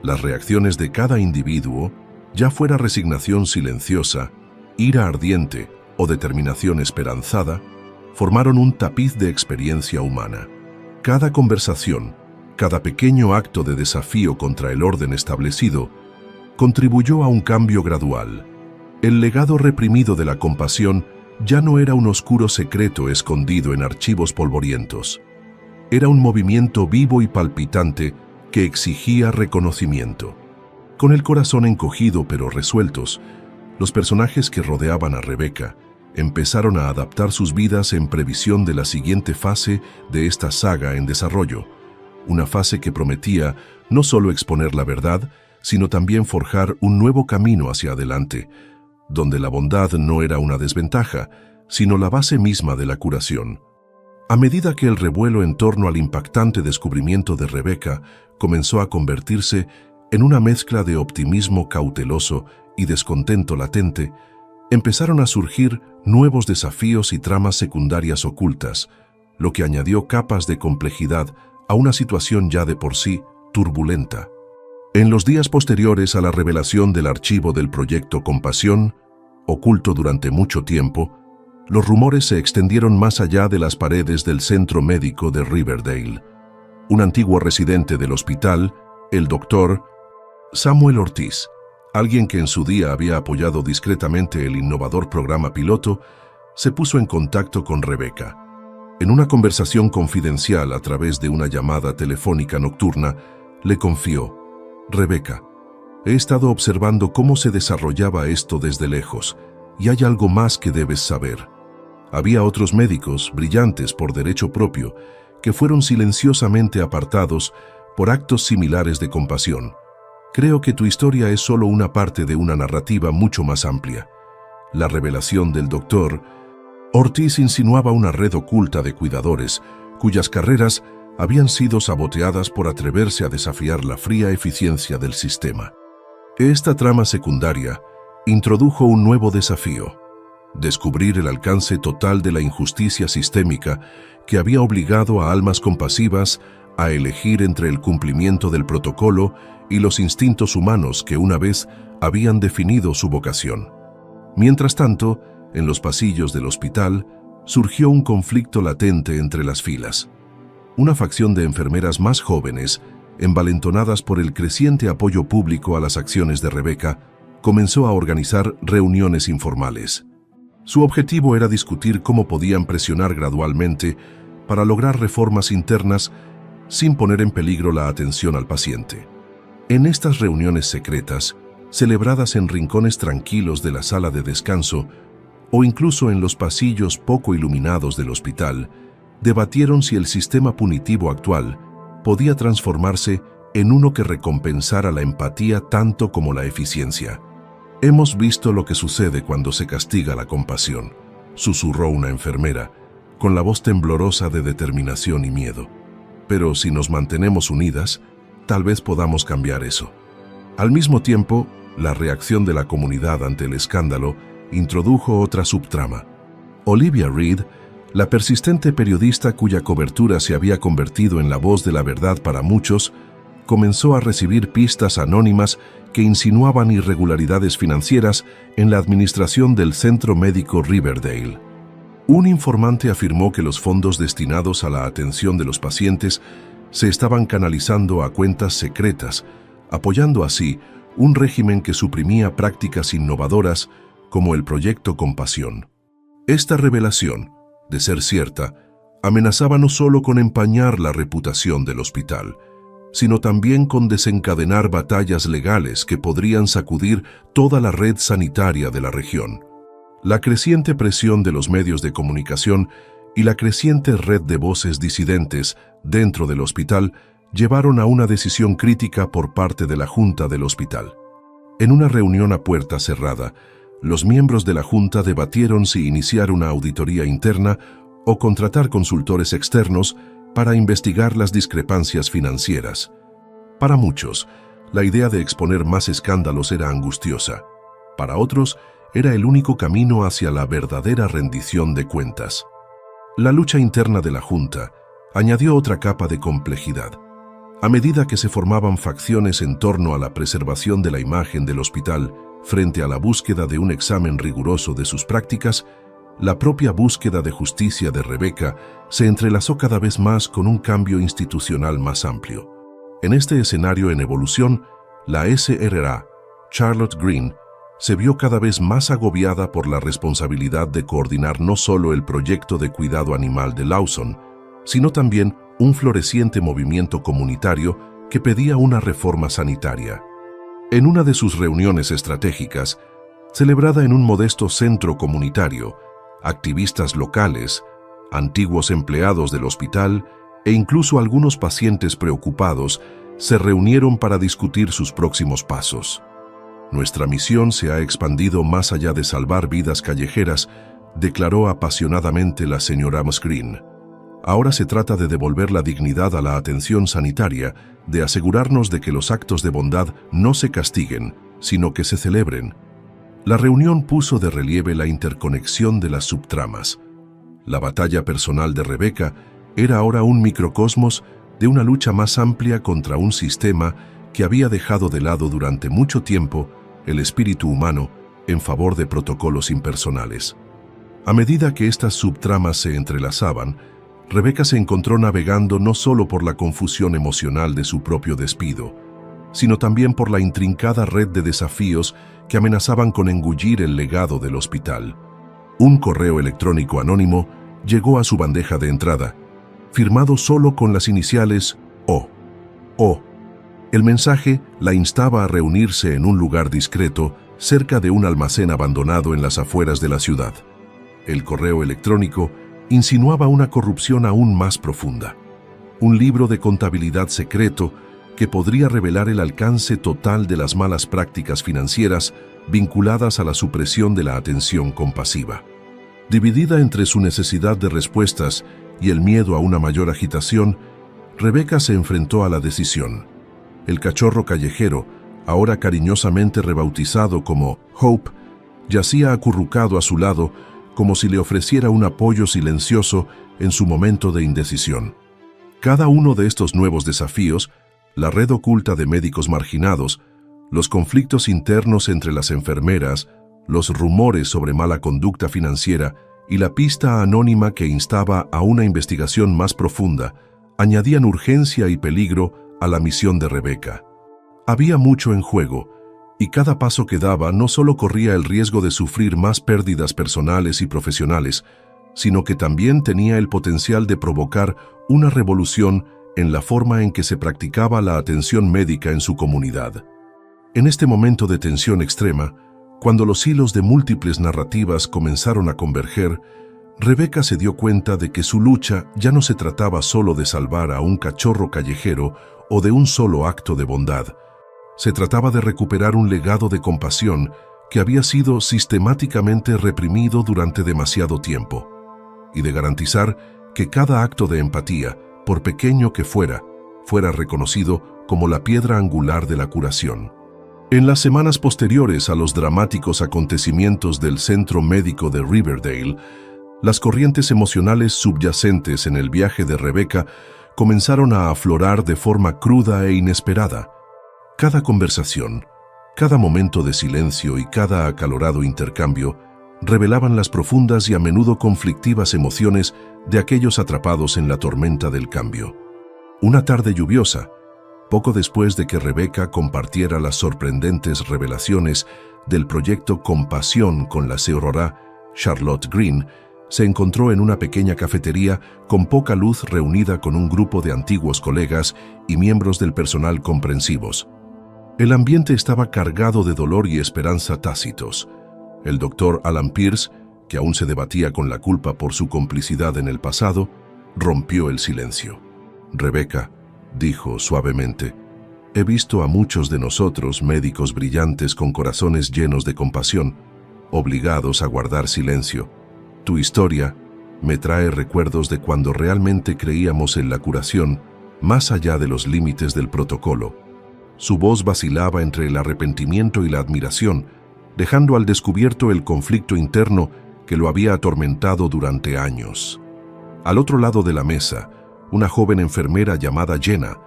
las reacciones de cada individuo, ya fuera resignación silenciosa, ira ardiente o determinación esperanzada, formaron un tapiz de experiencia humana. Cada conversación, cada pequeño acto de desafío contra el orden establecido, contribuyó a un cambio gradual. El legado reprimido de la compasión ya no era un oscuro secreto escondido en archivos polvorientos. Era un movimiento vivo y palpitante que exigía reconocimiento. Con el corazón encogido pero resueltos, los personajes que rodeaban a Rebecca empezaron a adaptar sus vidas en previsión de la siguiente fase de esta saga en desarrollo, una fase que prometía no solo exponer la verdad, sino también forjar un nuevo camino hacia adelante, donde la bondad no era una desventaja, sino la base misma de la curación. A medida que el revuelo en torno al impactante descubrimiento de Rebecca comenzó a convertirse en una mezcla de optimismo cauteloso y descontento latente, empezaron a surgir nuevos desafíos y tramas secundarias ocultas, lo que añadió capas de complejidad a una situación ya de por sí turbulenta. En los días posteriores a la revelación del archivo del proyecto Compasión, oculto durante mucho tiempo, los rumores se extendieron más allá de las paredes del centro médico de Riverdale. Un antiguo residente del hospital, el doctor Samuel Ortiz, alguien que en su día había apoyado discretamente el innovador programa piloto, se puso en contacto con Rebecca. En una conversación confidencial a través de una llamada telefónica nocturna, le confió: «Rebecca, he estado observando cómo se desarrollaba esto desde lejos, Y hay algo más que debes saber. Había otros médicos, brillantes por derecho propio, que fueron silenciosamente apartados por actos similares de compasión. Creo que tu historia es solo una parte de una narrativa mucho más amplia. La revelación del doctor Ortiz insinuaba una red oculta de cuidadores, cuyas carreras habían sido saboteadas por atreverse a desafiar la fría eficiencia del sistema. Esta trama secundaria introdujo un nuevo desafío: descubrir el alcance total de la injusticia sistémica que había obligado a almas compasivas a elegir entre el cumplimiento del protocolo y los instintos humanos que una vez habían definido su vocación. Mientras tanto, en los pasillos del hospital surgió un conflicto latente entre las filas. Una facción de enfermeras más jóvenes, envalentonadas por el creciente apoyo público a las acciones de Rebecca, comenzó a organizar reuniones informales. Su objetivo era discutir cómo podían presionar gradualmente para lograr reformas internas sin poner en peligro la atención al paciente. En estas reuniones secretas, celebradas en rincones tranquilos de la sala de descanso o incluso en los pasillos poco iluminados del hospital, debatieron si el sistema punitivo actual podía transformarse en uno que recompensara la empatía tanto como la eficiencia. «Hemos visto lo que sucede cuando se castiga la compasión», susurró una enfermera, con la voz temblorosa de determinación y miedo. «Pero si nos mantenemos unidas, tal vez podamos cambiar eso». Al mismo tiempo, la reacción de la comunidad ante el escándalo introdujo otra subtrama. Olivia Reed, la persistente periodista cuya cobertura se había convertido en la voz de la verdad para muchos, comenzó a recibir pistas anónimas que insinuaban irregularidades financieras en la administración del Centro Médico Riverdale. Un informante afirmó que los fondos destinados a la atención de los pacientes se estaban canalizando a cuentas secretas, apoyando así un régimen que suprimía prácticas innovadoras como el Proyecto Compasión. Esta revelación, de ser cierta, amenazaba no solo con empañar la reputación del hospital, sino también con desencadenar batallas legales que podrían sacudir toda la red sanitaria de la región. La creciente presión de los medios de comunicación y la creciente red de voces disidentes dentro del hospital llevaron a una decisión crítica por parte de la Junta del hospital. En una reunión a puerta cerrada, los miembros de la Junta debatieron si iniciar una auditoría interna o contratar consultores externos para investigar las discrepancias financieras. Para muchos, la idea de exponer más escándalos era angustiosa. Para otros, era el único camino hacia la verdadera rendición de cuentas. La lucha interna de la Junta añadió otra capa de complejidad. A medida que se formaban facciones en torno a la preservación de la imagen del hospital frente a la búsqueda de un examen riguroso de sus prácticas, la propia búsqueda de justicia de Rebecca se entrelazó cada vez más con un cambio institucional más amplio. En este escenario en evolución, la SRA, Charlotte Green, se vio cada vez más agobiada por la responsabilidad de coordinar no solo el proyecto de cuidado animal de Lawson, sino también un floreciente movimiento comunitario que pedía una reforma sanitaria. En una de sus reuniones estratégicas, celebrada en un modesto centro comunitario, activistas locales, antiguos empleados del hospital e incluso algunos pacientes preocupados se reunieron para discutir sus próximos pasos. «Nuestra misión se ha expandido más allá de salvar vidas callejeras», declaró apasionadamente la señora Green. «Ahora se trata de devolver la dignidad a la atención sanitaria, de asegurarnos de que los actos de bondad no se castiguen, sino que se celebren». La reunión puso de relieve la interconexión de las subtramas. La batalla personal de Rebecca era ahora un microcosmos de una lucha más amplia contra un sistema que había dejado de lado durante mucho tiempo el espíritu humano en favor de protocolos impersonales. A medida que estas subtramas se entrelazaban, Rebecca se encontró navegando no solo por la confusión emocional de su propio despido, sino también por la intrincada red de desafíos que amenazaban con engullir el legado del hospital. Un correo electrónico anónimo llegó a su bandeja de entrada, firmado solo con las iniciales O. El mensaje la instaba a reunirse en un lugar discreto cerca de un almacén abandonado en las afueras de la ciudad. El correo electrónico insinuaba una corrupción aún más profunda. Un libro de contabilidad secreto que podría revelar el alcance total de las malas prácticas financieras vinculadas a la supresión de la atención compasiva. Dividida entre su necesidad de respuestas y el miedo a una mayor agitación, Rebecca se enfrentó a la decisión. El cachorro callejero, ahora cariñosamente rebautizado como Hope, yacía acurrucado a su lado como si le ofreciera un apoyo silencioso en su momento de indecisión. Cada uno de estos nuevos desafíos, la red oculta de médicos marginados, los conflictos internos entre las enfermeras, los rumores sobre mala conducta financiera y la pista anónima que instaba a una investigación más profunda, añadían urgencia y peligro a la misión de Rebecca. Había mucho en juego, y cada paso que daba no solo corría el riesgo de sufrir más pérdidas personales y profesionales, sino que también tenía el potencial de provocar una revolución en la forma en que se practicaba la atención médica en su comunidad. En este momento de tensión extrema, cuando los hilos de múltiples narrativas comenzaron a converger, Rebecca se dio cuenta de que su lucha ya no se trataba solo de salvar a un cachorro callejero o de un solo acto de bondad. Se trataba de recuperar un legado de compasión que había sido sistemáticamente reprimido durante demasiado tiempo, y de garantizar que cada acto de empatía, por pequeño que fuera reconocido como la piedra angular de la curación. En las semanas posteriores a los dramáticos acontecimientos del centro médico de Riverdale, las corrientes emocionales subyacentes en el viaje de Rebecca comenzaron a aflorar de forma cruda e inesperada. Cada conversación, cada momento de silencio y cada acalorado intercambio revelaban las profundas y a menudo conflictivas emociones de aquellos atrapados en la tormenta del cambio. Una tarde lluviosa, poco después de que Rebecca compartiera las sorprendentes revelaciones del proyecto Compasión con la señora Charlotte Green, se encontró en una pequeña cafetería con poca luz reunida con un grupo de antiguos colegas y miembros del personal comprensivos. El ambiente estaba cargado de dolor y esperanza tácitos. El doctor Alan Pierce, que aún se debatía con la culpa por su complicidad en el pasado, rompió el silencio. «Rebecca», dijo suavemente, «he visto a muchos de nosotros, médicos brillantes con corazones llenos de compasión, obligados a guardar silencio. Tu historia me trae recuerdos de cuando realmente creíamos en la curación, más allá de los límites del protocolo». Su voz vacilaba entre el arrepentimiento y la admiración, dejando al descubierto el conflicto interno que lo había atormentado durante años. Al otro lado de la mesa, una joven enfermera llamada Jenna,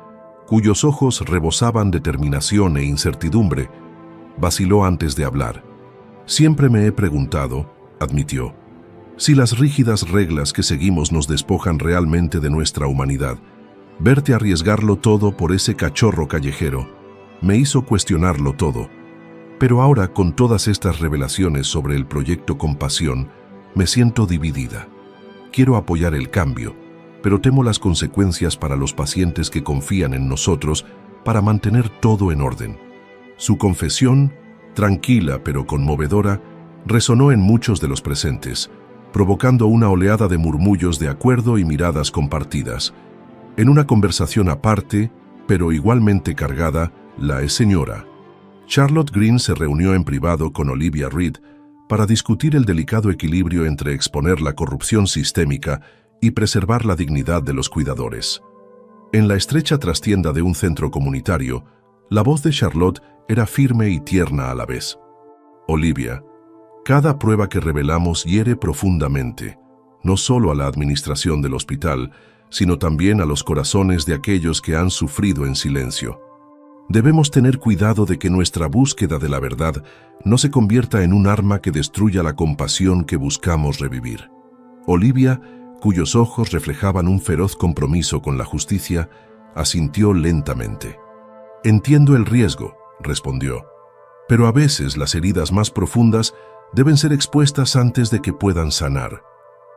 cuyos ojos rebosaban determinación e incertidumbre, vaciló antes de hablar. «Siempre me he preguntado», admitió, «si las rígidas reglas que seguimos nos despojan realmente de nuestra humanidad. Verte arriesgarlo todo por ese cachorro callejero me hizo cuestionarlo todo. Pero ahora, con todas estas revelaciones sobre el proyecto Compasión, me siento dividida. Quiero apoyar el cambio, pero temo las consecuencias para los pacientes que confían en nosotros para mantener todo en orden». Su confesión, tranquila pero conmovedora, resonó en muchos de los presentes, provocando una oleada de murmullos de acuerdo y miradas compartidas. En una conversación aparte, pero igualmente cargada, la señora Charlotte Green se reunió en privado con Olivia Reed para discutir el delicado equilibrio entre exponer la corrupción sistémica y preservar la dignidad de los cuidadores. En la estrecha trastienda de un centro comunitario, la voz de Charlotte era firme y tierna a la vez. «Olivia, cada prueba que revelamos hiere profundamente, no solo a la administración del hospital, sino también a los corazones de aquellos que han sufrido en silencio. Debemos tener cuidado de que nuestra búsqueda de la verdad no se convierta en un arma que destruya la compasión que buscamos revivir». Olivia, cuyos ojos reflejaban un feroz compromiso con la justicia, asintió lentamente. «Entiendo el riesgo», respondió, «pero a veces las heridas más profundas deben ser expuestas antes de que puedan sanar.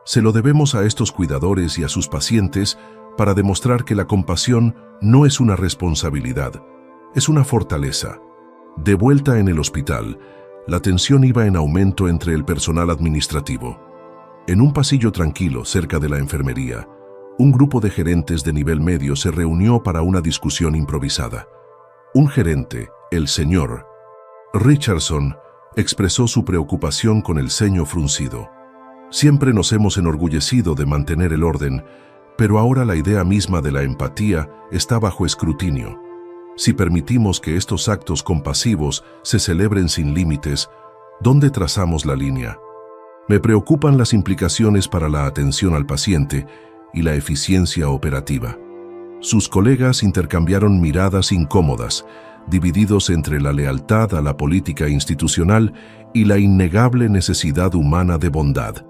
Se lo debemos a estos cuidadores y a sus pacientes para demostrar que la compasión no es una responsabilidad, es una fortaleza». De vuelta en el hospital, La tensión iba en aumento entre el personal administrativo. En un pasillo tranquilo cerca de la enfermería, un grupo de gerentes de nivel medio se reunió para una discusión improvisada. Un gerente, el señor Richardson, expresó su preocupación con el ceño fruncido. Siempre nos hemos enorgullecido de mantener el orden, pero ahora la idea misma de la empatía está bajo escrutinio. Si permitimos que estos actos compasivos se celebren sin límites, ¿dónde trazamos la línea? Me preocupan las implicaciones para la atención al paciente y la eficiencia operativa. Sus colegas intercambiaron miradas incómodas, divididos entre la lealtad a la política institucional y la innegable necesidad humana de bondad.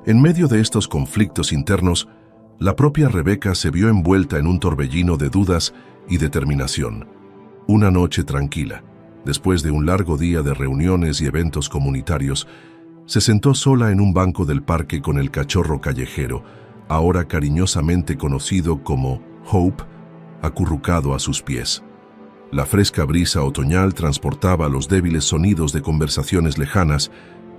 En medio de estos conflictos internos, la propia Rebecca se vio envuelta en un torbellino de dudas y determinación. Una noche tranquila, después de un largo día de reuniones y eventos comunitarios, se sentó sola en un banco del parque con el cachorro callejero, ahora cariñosamente conocido como Hope, acurrucado a sus pies. La fresca brisa otoñal transportaba los débiles sonidos de conversaciones lejanas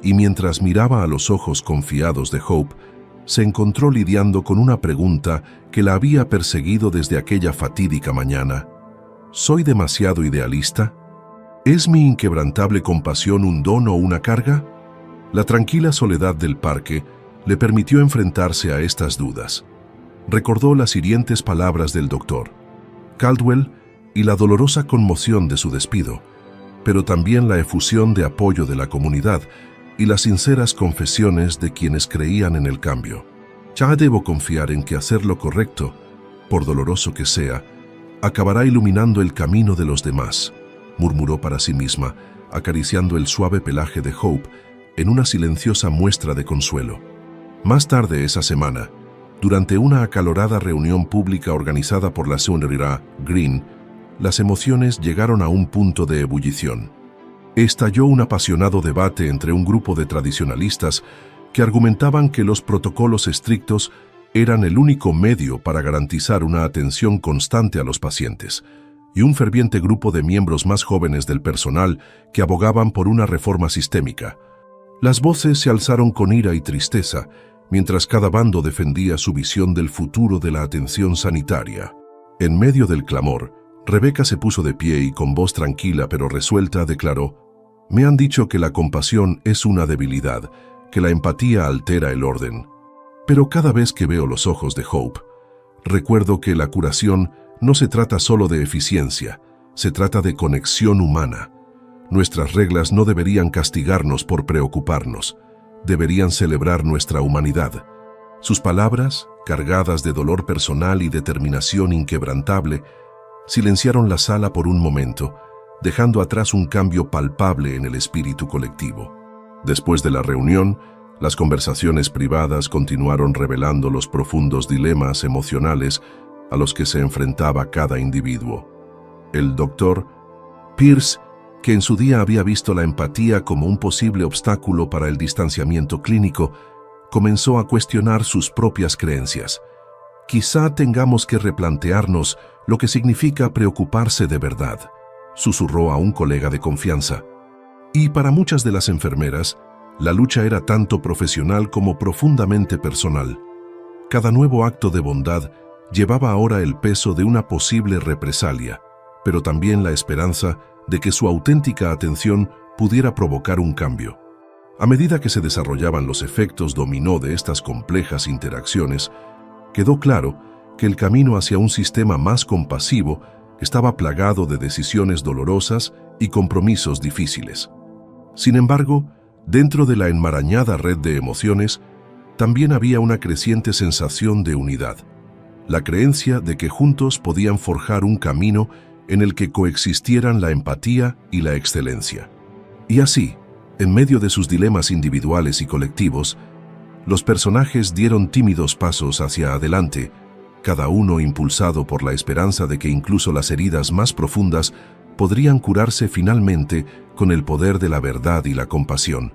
y mientras miraba a los ojos confiados de Hope, se encontró lidiando con una pregunta que la había perseguido desde aquella fatídica mañana. ¿Soy demasiado idealista? ¿Es mi inquebrantable compasión un don o una carga? La tranquila soledad del parque le permitió enfrentarse a estas dudas. Recordó las hirientes palabras del doctor Caldwell y la dolorosa conmoción de su despido, pero también la efusión de apoyo de la comunidad y las sinceras confesiones de quienes creían en el cambio. Ya debo confiar en que hacer lo correcto, por doloroso que sea, acabará iluminando el camino de los demás, murmuró para sí misma, acariciando el suave pelaje de Hope en una silenciosa muestra de consuelo. Más tarde esa semana, durante una acalorada reunión pública organizada por la señora Green, las emociones llegaron a un punto de ebullición. Estalló un apasionado debate entre un grupo de tradicionalistas que argumentaban que los protocolos estrictos eran el único medio para garantizar una atención constante a los pacientes, y un ferviente grupo de miembros más jóvenes del personal que abogaban por una reforma sistémica. Las voces se alzaron con ira y tristeza, mientras cada bando defendía su visión del futuro de la atención sanitaria. En medio del clamor, Rebecca se puso de pie y con voz tranquila pero resuelta declaró: «Me han dicho que la compasión es una debilidad, que la empatía altera el orden. Pero cada vez que veo los ojos de Hope, recuerdo que la curación no se trata solo de eficiencia, se trata de conexión humana. Nuestras reglas no deberían castigarnos por preocuparnos, deberían celebrar nuestra humanidad». Sus palabras, cargadas de dolor personal y determinación inquebrantable, silenciaron la sala por un momento, dejando atrás un cambio palpable en el espíritu colectivo. Después de la reunión, las conversaciones privadas continuaron revelando los profundos dilemas emocionales a los que se enfrentaba cada individuo. El doctor Pierce, que en su día había visto la empatía como un posible obstáculo para el distanciamiento clínico, comenzó a cuestionar sus propias creencias. «Quizá tengamos que replantearnos lo que significa preocuparse de verdad», susurró a un colega de confianza. Y para muchas de las enfermeras, la lucha era tanto profesional como profundamente personal. Cada nuevo acto de bondad llevaba ahora el peso de una posible represalia, pero también la esperanza de que su auténtica atención pudiera provocar un cambio. A medida que se desarrollaban los efectos dominó de estas complejas interacciones, quedó claro que el camino hacia un sistema más compasivo estaba plagado de decisiones dolorosas y compromisos difíciles. Sin embargo, dentro de la enmarañada red de emociones, también había una creciente sensación de unidad, la creencia de que juntos podían forjar un camino en el que coexistieran la empatía y la excelencia. Y así, en medio de sus dilemas individuales y colectivos, los personajes dieron tímidos pasos hacia adelante, cada uno impulsado por la esperanza de que incluso las heridas más profundas podrían curarse finalmente con el poder de la verdad y la compasión.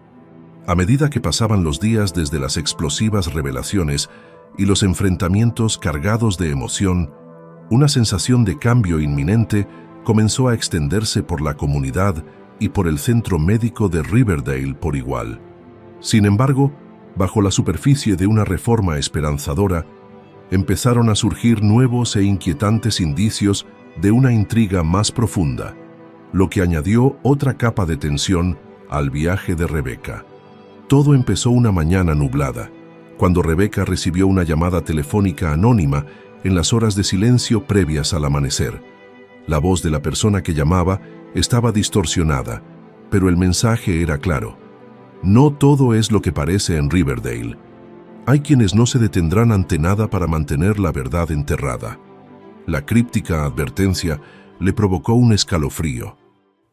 A medida que pasaban los días desde las explosivas revelaciones y los enfrentamientos cargados de emoción, una sensación de cambio inminente comenzó a extenderse por la comunidad y por el centro médico de Riverdale por igual. Sin embargo, bajo la superficie de una reforma esperanzadora, empezaron a surgir nuevos e inquietantes indicios de una intriga más profunda, lo que añadió otra capa de tensión al viaje de Rebecca. Todo empezó una mañana nublada, cuando Rebecca recibió una llamada telefónica anónima en las horas de silencio previas al amanecer. La voz de la persona que llamaba estaba distorsionada, pero el mensaje era claro. No todo es lo que parece en Riverdale. Hay quienes no se detendrán ante nada para mantener la verdad enterrada. La críptica advertencia le provocó un escalofrío.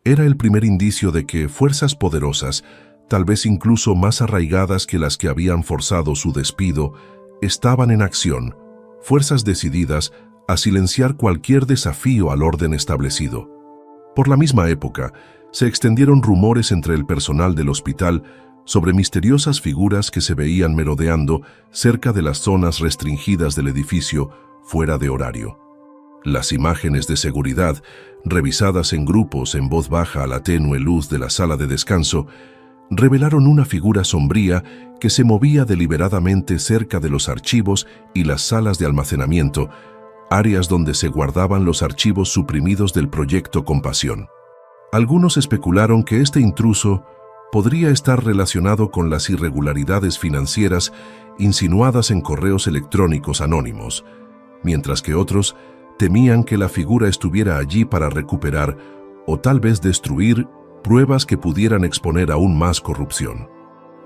Era el primer indicio de que fuerzas poderosas, tal vez incluso más arraigadas que las que habían forzado su despido, estaban en acción, fuerzas decididas a silenciar cualquier desafío al orden establecido. Por la misma época, se extendieron rumores entre el personal del hospital sobre misteriosas figuras que se veían merodeando cerca de las zonas restringidas del edificio fuera de horario. Las imágenes de seguridad, revisadas en grupos en voz baja a la tenue luz de la sala de descanso, revelaron una figura sombría que se movía deliberadamente cerca de los archivos y las salas de almacenamiento, áreas donde se guardaban los archivos suprimidos del proyecto Compasión. Algunos especularon que este intruso podría estar relacionado con las irregularidades financieras insinuadas en correos electrónicos anónimos, mientras que otros temían que la figura estuviera allí para recuperar o tal vez destruir pruebas que pudieran exponer aún más corrupción.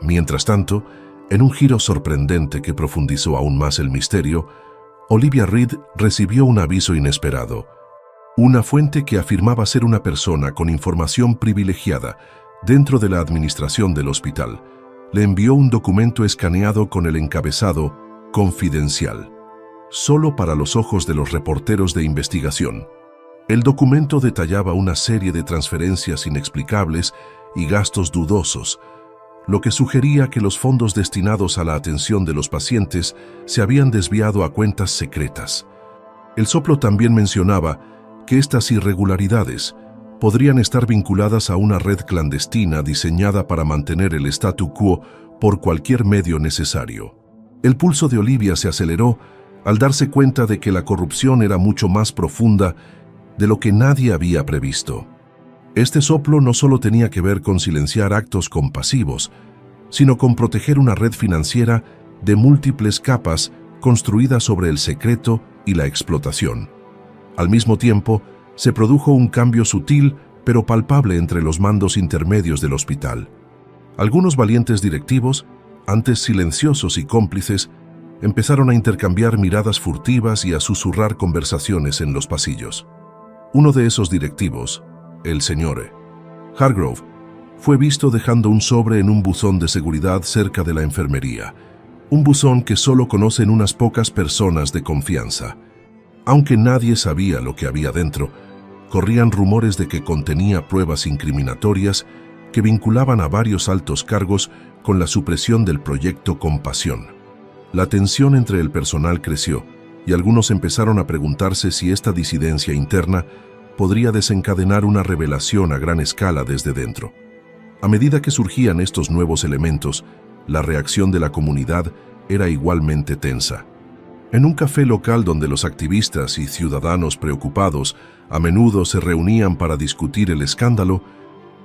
Mientras tanto, en un giro sorprendente que profundizó aún más el misterio, Olivia Reed recibió un aviso inesperado. Una fuente que afirmaba ser una persona con información privilegiada dentro de la administración del hospital le envió un documento escaneado con el encabezado «Confidencial», solo para los ojos de los reporteros de investigación. El documento detallaba una serie de transferencias inexplicables y gastos dudosos, lo que sugería que los fondos destinados a la atención de los pacientes se habían desviado a cuentas secretas. El soplo también mencionaba que estas irregularidades podrían estar vinculadas a una red clandestina diseñada para mantener el statu quo por cualquier medio necesario. El pulso de Olivia se aceleró al darse cuenta de que la corrupción era mucho más profunda de lo que nadie había previsto. Este soplo no solo tenía que ver con silenciar actos compasivos, sino con proteger una red financiera de múltiples capas construida sobre el secreto y la explotación. Al mismo tiempo, se produjo un cambio sutil pero palpable entre los mandos intermedios del hospital. Algunos valientes directivos, antes silenciosos y cómplices, empezaron a intercambiar miradas furtivas y a susurrar conversaciones en los pasillos. Uno de esos directivos, el Sr. Hargrove, fue visto dejando un sobre en un buzón de seguridad cerca de la enfermería, un buzón que solo conocen unas pocas personas de confianza. Aunque nadie sabía lo que había dentro, corrían rumores de que contenía pruebas incriminatorias que vinculaban a varios altos cargos con la supresión del proyecto Compasión. La tensión entre el personal creció y algunos empezaron a preguntarse si esta disidencia interna podría desencadenar una revelación a gran escala desde dentro. A medida que surgían estos nuevos elementos, la reacción de la comunidad era igualmente tensa. En un café local donde los activistas y ciudadanos preocupados a menudo se reunían para discutir el escándalo,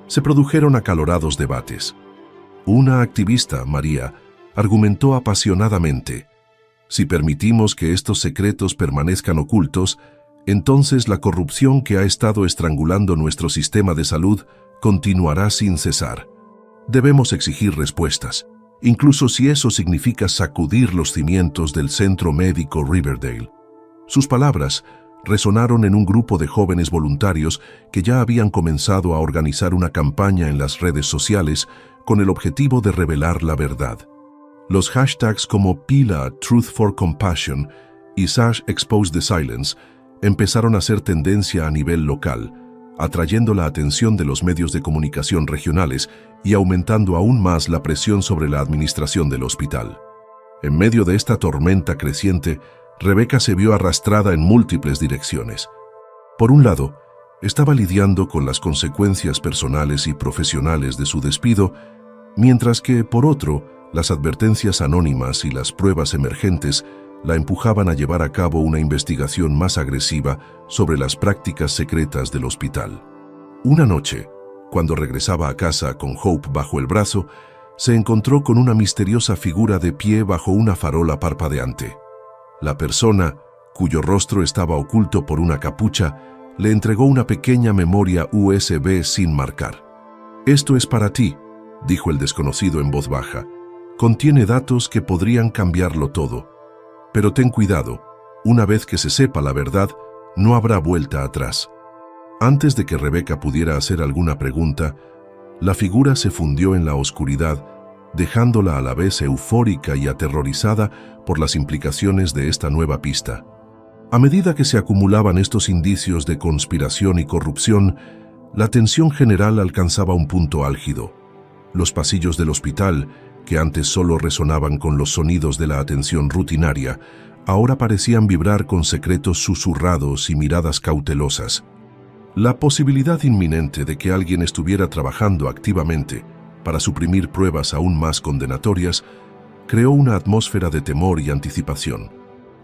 se produjeron acalorados debates. Una activista, María, argumentó apasionadamente: si permitimos que estos secretos permanezcan ocultos, entonces la corrupción que ha estado estrangulando nuestro sistema de salud continuará sin cesar. Debemos exigir respuestas, incluso si eso significa sacudir los cimientos del centro médico Riverdale. Sus palabras resonaron en un grupo de jóvenes voluntarios que ya habían comenzado a organizar una campaña en las redes sociales con el objetivo de revelar la verdad. Los hashtags como Pila Truth for Compassion y Sash Expose the Silence empezaron a ser tendencia a nivel local, atrayendo la atención de los medios de comunicación regionales y aumentando aún más la presión sobre la administración del hospital. En medio de esta tormenta creciente, Rebecca se vio arrastrada en múltiples direcciones. Por un lado, Estaba lidiando con las consecuencias personales y profesionales de su despido, mientras que, por otro, las advertencias anónimas y las pruebas emergentes la empujaban a llevar a cabo una investigación más agresiva sobre las prácticas secretas del hospital. Una noche, cuando regresaba a casa con Hope bajo el brazo, se encontró con una misteriosa figura de pie bajo una farola parpadeante. La persona, cuyo rostro estaba oculto por una capucha, le entregó una pequeña memoria USB sin marcar. «Esto es para ti», dijo el desconocido en voz baja. «Contiene datos que podrían cambiarlo todo. Pero ten cuidado, una vez que se sepa la verdad, no habrá vuelta atrás». Antes de que Rebecca pudiera hacer alguna pregunta, la figura se fundió en la oscuridad, dejándola a la vez eufórica y aterrorizada por las implicaciones de esta nueva pista. A medida que se acumulaban estos indicios de conspiración y corrupción, la tensión general alcanzaba un punto álgido. Los pasillos del hospital, que antes solo resonaban con los sonidos de la atención rutinaria, ahora parecían vibrar con secretos susurrados y miradas cautelosas. La posibilidad inminente de que alguien estuviera trabajando activamente para suprimir pruebas aún más condenatorias creó una atmósfera de temor y anticipación.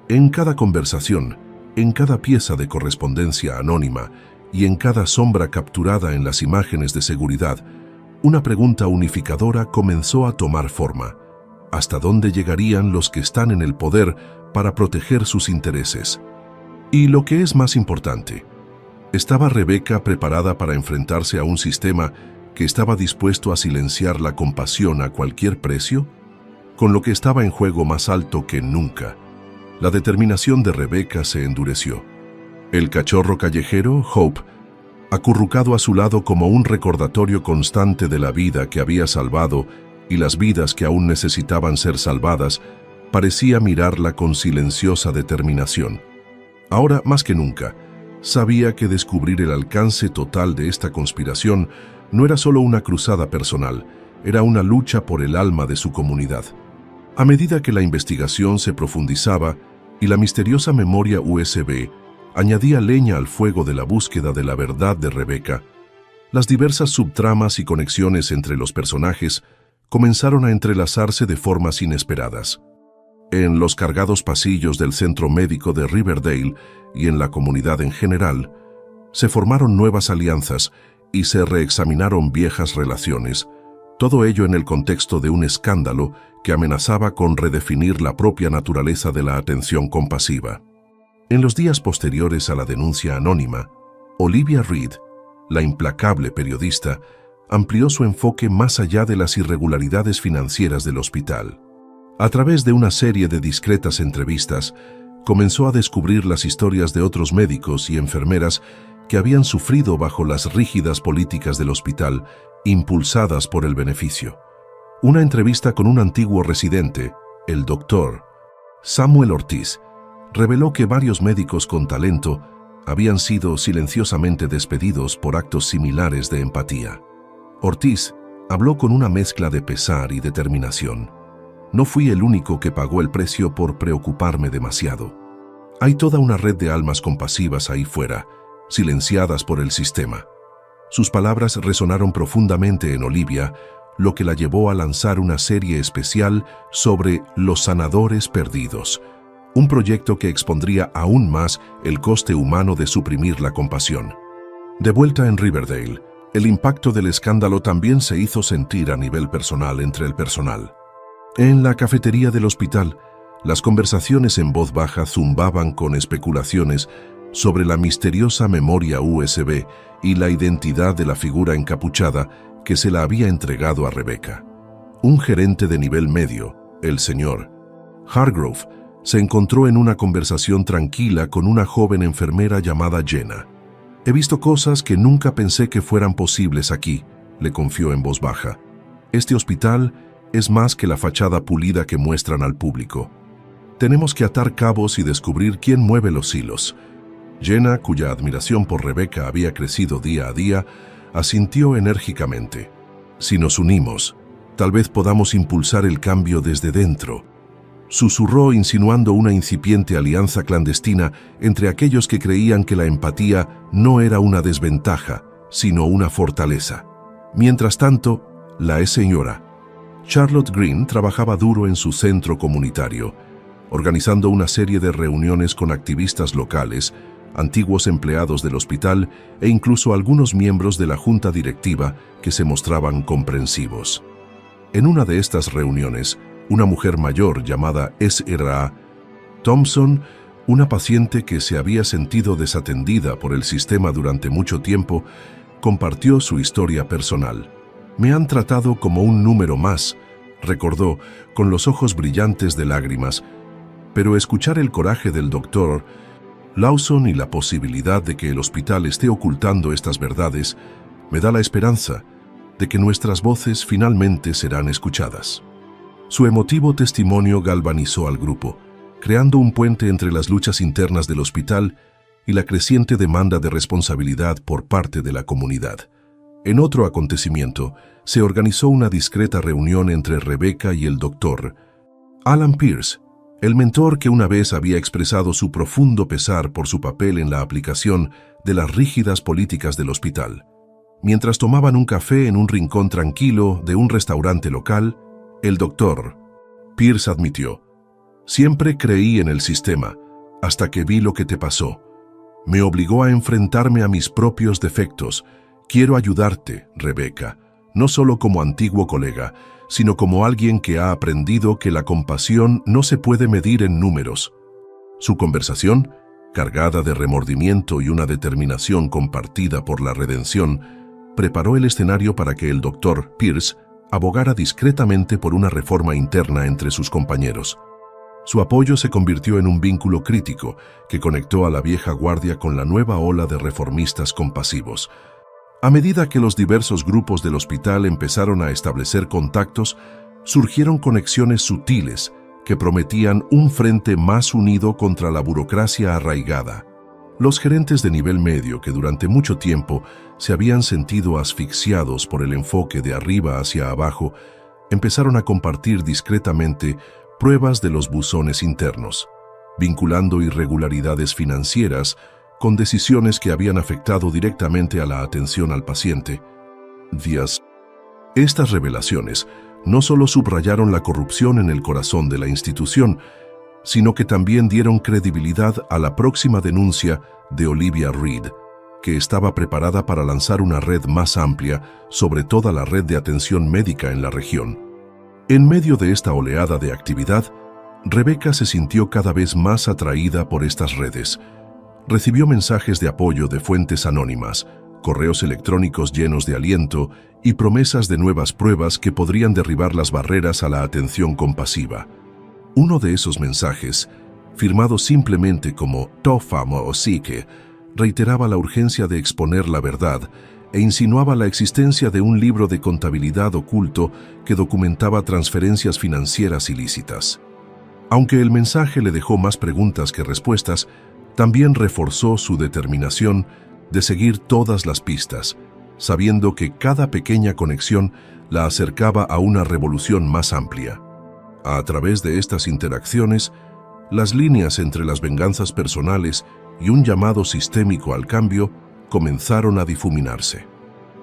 En cada conversación, en cada pieza de correspondencia anónima y en cada sombra capturada en las imágenes de seguridad, una pregunta unificadora comenzó a tomar forma. ¿Hasta dónde llegarían los que están en el poder para proteger sus intereses? Y lo que es más importante, ¿estaba Rebecca preparada para enfrentarse a un sistema que estaba dispuesto a silenciar la compasión a cualquier precio? Con lo que estaba en juego más alto que nunca, la determinación de Rebecca se endureció. El cachorro callejero, Hope, acurrucado a su lado como un recordatorio constante de la vida que había salvado y las vidas que aún necesitaban ser salvadas, parecía mirarla con silenciosa determinación. Ahora, más que nunca, sabía que descubrir el alcance total de esta conspiración no era solo una cruzada personal, era una lucha por el alma de su comunidad. A medida que la investigación se profundizaba y la misteriosa memoria USB añadía leña al fuego de la búsqueda de la verdad de Rebecca, las diversas subtramas y conexiones entre los personajes comenzaron a entrelazarse de formas inesperadas. En los cargados pasillos del centro médico de Riverdale y en la comunidad en general, se formaron nuevas alianzas y se reexaminaron viejas relaciones, todo ello en el contexto de un escándalo que amenazaba con redefinir la propia naturaleza de la atención compasiva. En los días posteriores a la denuncia anónima, Olivia Reed, la implacable periodista, amplió su enfoque más allá de las irregularidades financieras del hospital. A través de una serie de discretas entrevistas, comenzó a descubrir las historias de otros médicos y enfermeras que habían sufrido bajo las rígidas políticas del hospital, impulsadas por el beneficio. Una entrevista con un antiguo residente, el doctor Samuel Ortiz, reveló que varios médicos con talento habían sido silenciosamente despedidos por actos similares de empatía. Ortiz habló con una mezcla de pesar y determinación. No fui el único que pagó el precio por preocuparme demasiado. Hay toda una red de almas compasivas ahí fuera, silenciadas por el sistema. Sus palabras resonaron profundamente en Olivia, lo que la llevó a lanzar una serie especial sobre los sanadores perdidos, un proyecto que expondría aún más el coste humano de suprimir la compasión. De vuelta en Riverdale, el impacto del escándalo también se hizo sentir a nivel personal entre el personal. En la cafetería del hospital, las conversaciones en voz baja zumbaban con especulaciones sobre la misteriosa memoria USB y la identidad de la figura encapuchada que se la había entregado a Rebecca. Un gerente de nivel medio, el señor Hargrove, se encontró en una conversación tranquila con una joven enfermera llamada Jenna. «He visto cosas que nunca pensé que fueran posibles aquí», le confió en voz baja. «Este hospital es más que la fachada pulida que muestran al público. Tenemos que atar cabos y descubrir quién mueve los hilos». Jenna, cuya admiración por Rebecca había crecido día a día, asintió enérgicamente. «Si nos unimos, tal vez podamos impulsar el cambio desde dentro». susurró insinuando una incipiente alianza clandestina entre aquellos que creían que la empatía no era una desventaja, sino una fortaleza. Mientras tanto, la señora Charlotte Green trabajaba duro en su centro comunitario, organizando una serie de reuniones con activistas locales, antiguos empleados del hospital e incluso algunos miembros de la junta directiva que se mostraban comprensivos. En una de estas reuniones, una mujer mayor llamada S.R.A. Thompson, una paciente que se había sentido desatendida por el sistema durante mucho tiempo, compartió su historia personal. «Me han tratado como un número más», recordó, con los ojos brillantes de lágrimas, pero escuchar el coraje del doctor Lawson y la posibilidad de que el hospital esté ocultando estas verdades me da la esperanza de que nuestras voces finalmente serán escuchadas. Su emotivo testimonio galvanizó al grupo, creando un puente entre las luchas internas del hospital y la creciente demanda de responsabilidad por parte de la comunidad. En otro acontecimiento, se organizó una discreta reunión entre Rebecca y el doctor Alan Pierce, el mentor que una vez había expresado su profundo pesar por su papel en la aplicación de las rígidas políticas del hospital. Mientras tomaban un café en un rincón tranquilo de un restaurante local, el doctor Pierce admitió: «Siempre creí en el sistema, hasta que vi lo que te pasó. Me obligó a enfrentarme a mis propios defectos. Quiero ayudarte, Rebecca, no solo como antiguo colega, sino como alguien que ha aprendido que la compasión no se puede medir en números». Su conversación, cargada de remordimiento y una determinación compartida por la redención, preparó el escenario para que el doctor Pierce abogara discretamente por una reforma interna entre sus compañeros. Su apoyo se convirtió en un vínculo crítico que conectó a la vieja guardia con la nueva ola de reformistas compasivos. A medida que los diversos grupos del hospital empezaron a establecer contactos, surgieron conexiones sutiles que prometían un frente más unido contra la burocracia arraigada. Los gerentes de nivel medio, que durante mucho tiempo se habían sentido asfixiados por el enfoque de arriba hacia abajo, empezaron a compartir discretamente pruebas de los buzones internos, vinculando irregularidades financieras con decisiones que habían afectado directamente a la atención al paciente. Estas revelaciones no solo subrayaron la corrupción en el corazón de la institución, sino que también dieron credibilidad a la próxima denuncia de Olivia Reed, que estaba preparada para lanzar una red más amplia sobre toda la red de atención médica en la región. En medio de esta oleada de actividad, Rebecca se sintió cada vez más atraída por estas redes. Recibió mensajes de apoyo de fuentes anónimas, correos electrónicos llenos de aliento y promesas de nuevas pruebas que podrían derribar las barreras a la atención compasiva. Uno de esos mensajes, firmado simplemente como Tofamo o Psique, reiteraba la urgencia de exponer la verdad e insinuaba la existencia de un libro de contabilidad oculto que documentaba transferencias financieras ilícitas. Aunque el mensaje le dejó más preguntas que respuestas, también reforzó su determinación de seguir todas las pistas, sabiendo que cada pequeña conexión la acercaba a una revolución más amplia. A través de estas interacciones, las líneas entre las venganzas personales y un llamado sistémico al cambio comenzaron a difuminarse.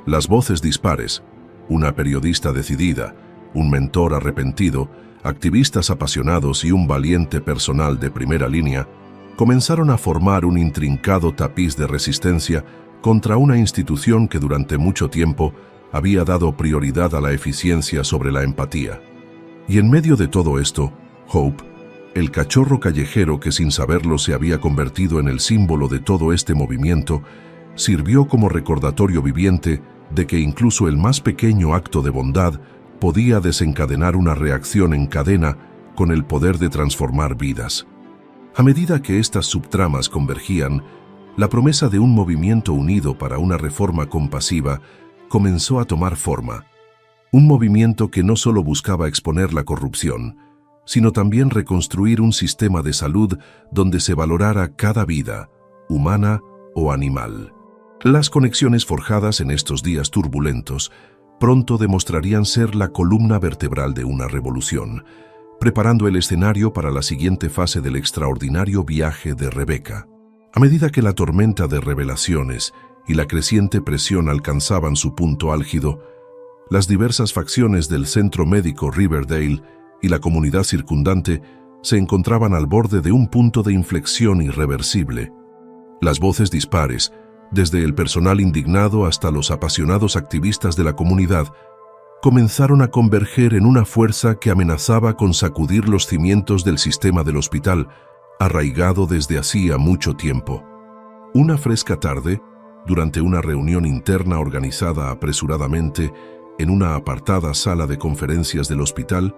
Las voces dispares, una periodista decidida, un mentor arrepentido, activistas apasionados y un valiente personal de primera línea, comenzaron a formar un intrincado tapiz de resistencia contra una institución que durante mucho tiempo había dado prioridad a la eficiencia sobre la empatía. Y en medio de todo esto, Hope, el cachorro callejero que sin saberlo se había convertido en el símbolo de todo este movimiento, sirvió como recordatorio viviente de que incluso el más pequeño acto de bondad podía desencadenar una reacción en cadena con el poder de transformar vidas. A medida que estas subtramas convergían, la promesa de un movimiento unido para una reforma compasiva comenzó a tomar forma. Un movimiento que no solo buscaba exponer la corrupción, sino también reconstruir un sistema de salud donde se valorara cada vida, humana o animal. Las conexiones forjadas en estos días turbulentos pronto demostrarían ser la columna vertebral de una revolución, preparando el escenario para la siguiente fase del extraordinario viaje de Rebecca. A medida que la tormenta de revelaciones y la creciente presión alcanzaban su punto álgido, las diversas facciones del centro médico Riverdale y la comunidad circundante se encontraban al borde de un punto de inflexión irreversible. Las voces dispares, desde el personal indignado hasta los apasionados activistas de la comunidad, comenzaron a converger en una fuerza que amenazaba con sacudir los cimientos del sistema del hospital, arraigado desde hacía mucho tiempo. Una fresca tarde, durante una reunión interna organizada apresuradamente en una apartada sala de conferencias del hospital,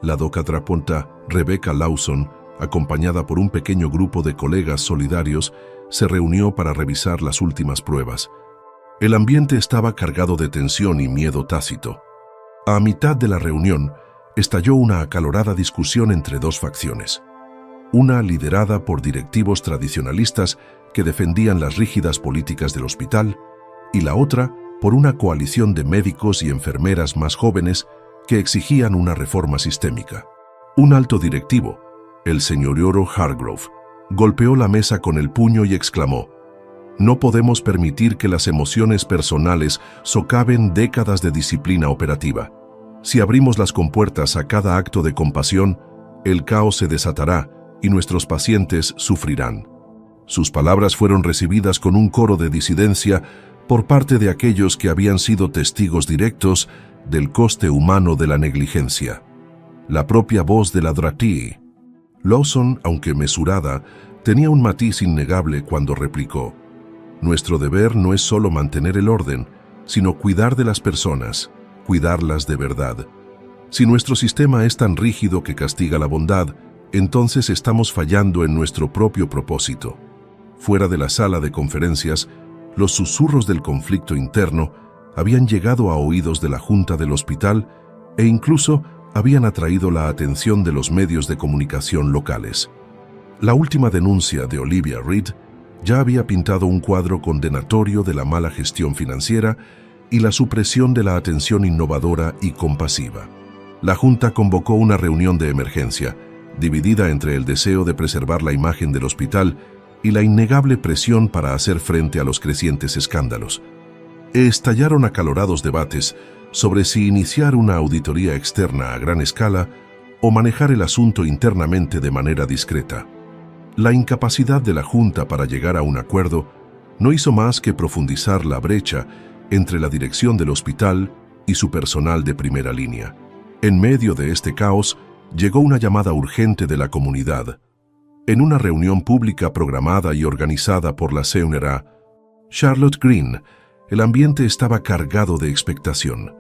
la doctora Rebecca Lawson, acompañada por un pequeño grupo de colegas solidarios, se reunió para revisar las últimas pruebas. El ambiente estaba cargado de tensión y miedo tácito. A mitad de la reunión, estalló una acalorada discusión entre dos facciones. Una liderada por directivos tradicionalistas que defendían las rígidas políticas del hospital, y la otra por una coalición de médicos y enfermeras más jóvenes que exigían una reforma sistémica. Un alto directivo, el señor Hargrove, golpeó la mesa con el puño y exclamó: «No podemos permitir que las emociones personales socaven décadas de disciplina operativa. Si abrimos las compuertas a cada acto de compasión, el caos se desatará y nuestros pacientes sufrirán». Sus palabras fueron recibidas con un coro de disidencia por parte de aquellos que habían sido testigos directos del coste humano de la negligencia. La propia voz de la Dratí. Lawson, aunque mesurada, tenía un matiz innegable cuando replicó: «Nuestro deber no es solo mantener el orden, sino cuidar de las personas, cuidarlas de verdad. Si nuestro sistema es tan rígido que castiga la bondad, entonces estamos fallando en nuestro propio propósito». Fuera de la sala de conferencias, los susurros del conflicto interno habían llegado a oídos de la junta del hospital e incluso habían atraído la atención de los medios de comunicación locales. La última denuncia de Olivia Reed ya había pintado un cuadro condenatorio de la mala gestión financiera y la supresión de la atención innovadora y compasiva. La junta convocó una reunión de emergencia, dividida entre el deseo de preservar la imagen del hospital y la innegable presión para hacer frente a los crecientes escándalos. Estallaron acalorados debates sobre si iniciar una auditoría externa a gran escala o manejar el asunto internamente de manera discreta. La incapacidad de la Junta para llegar a un acuerdo no hizo más que profundizar la brecha entre la dirección del hospital y su personal de primera línea. En medio de este caos, llegó una llamada urgente de la comunidad. En una reunión pública programada y organizada por la señora Charlotte Green, el ambiente estaba cargado de expectación.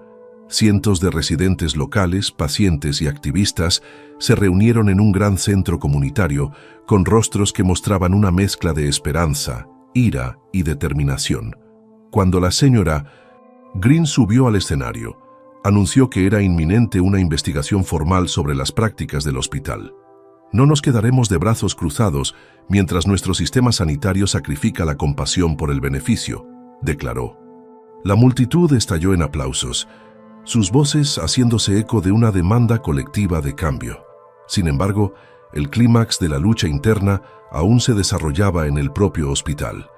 Cientos de residentes locales, pacientes y activistas se reunieron en un gran centro comunitario con rostros que mostraban una mezcla de esperanza, ira y determinación. Cuando la señora Green subió al escenario, anunció que era inminente una investigación formal sobre las prácticas del hospital. «No nos quedaremos de brazos cruzados mientras nuestro sistema sanitario sacrifica la compasión por el beneficio», declaró. La multitud estalló en aplausos, sus voces haciéndose eco de una demanda colectiva de cambio. Sin embargo, el clímax de la lucha interna aún se desarrollaba en el propio hospital.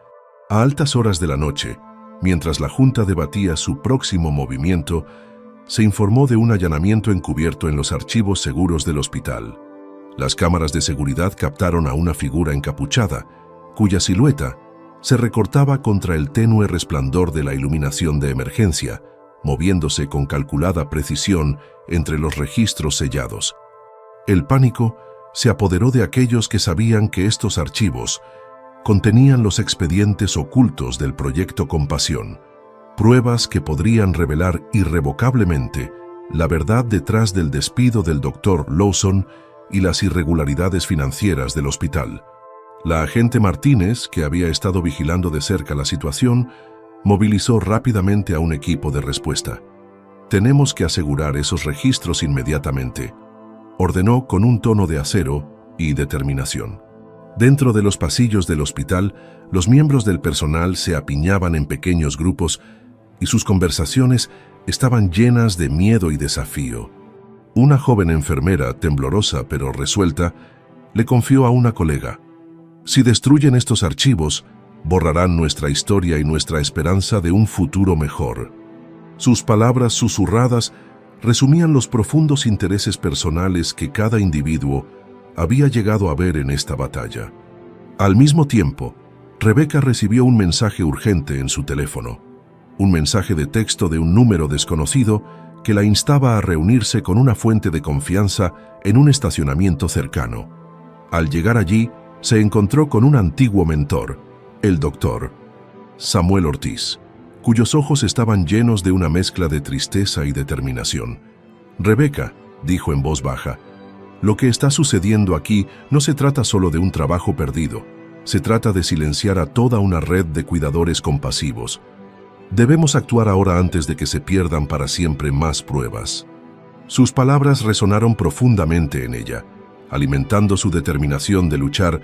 A altas horas de la noche, mientras la Junta debatía su próximo movimiento, se informó de un allanamiento encubierto en los archivos seguros del hospital. Las cámaras de seguridad captaron a una figura encapuchada, cuya silueta se recortaba contra el tenue resplandor de la iluminación de emergencia, moviéndose con calculada precisión entre los registros sellados. El pánico se apoderó de aquellos que sabían que estos archivos contenían los expedientes ocultos del proyecto Compasión, pruebas que podrían revelar irrevocablemente la verdad detrás del despido del Dr. Lawson y las irregularidades financieras del hospital. La agente Martínez, que había estado vigilando de cerca la situación, movilizó rápidamente a un equipo de respuesta. «Tenemos que asegurar esos registros inmediatamente», ordenó con un tono de acero y determinación. Dentro de los pasillos del hospital, los miembros del personal se apiñaban en pequeños grupos y sus conversaciones estaban llenas de miedo y desafío. Una joven enfermera, temblorosa pero resuelta, le confió a una colega: si destruyen estos archivos, borrarán nuestra historia y nuestra esperanza de un futuro mejor. Sus palabras susurradas resumían los profundos intereses personales que cada individuo había llegado a ver en esta batalla. Al mismo tiempo, Rebecca recibió un mensaje urgente en su teléfono, un mensaje de texto de un número desconocido que la instaba a reunirse con una fuente de confianza en un estacionamiento cercano. Al llegar allí, se encontró con un antiguo mentor, el doctor Samuel Ortiz, cuyos ojos estaban llenos de una mezcla de tristeza y determinación. «Rebecca», dijo en voz baja, «lo que está sucediendo aquí no se trata solo de un trabajo perdido, se trata de silenciar a toda una red de cuidadores compasivos. Debemos actuar ahora antes de que se pierdan para siempre más pruebas». Sus palabras resonaron profundamente en ella, alimentando su determinación de luchar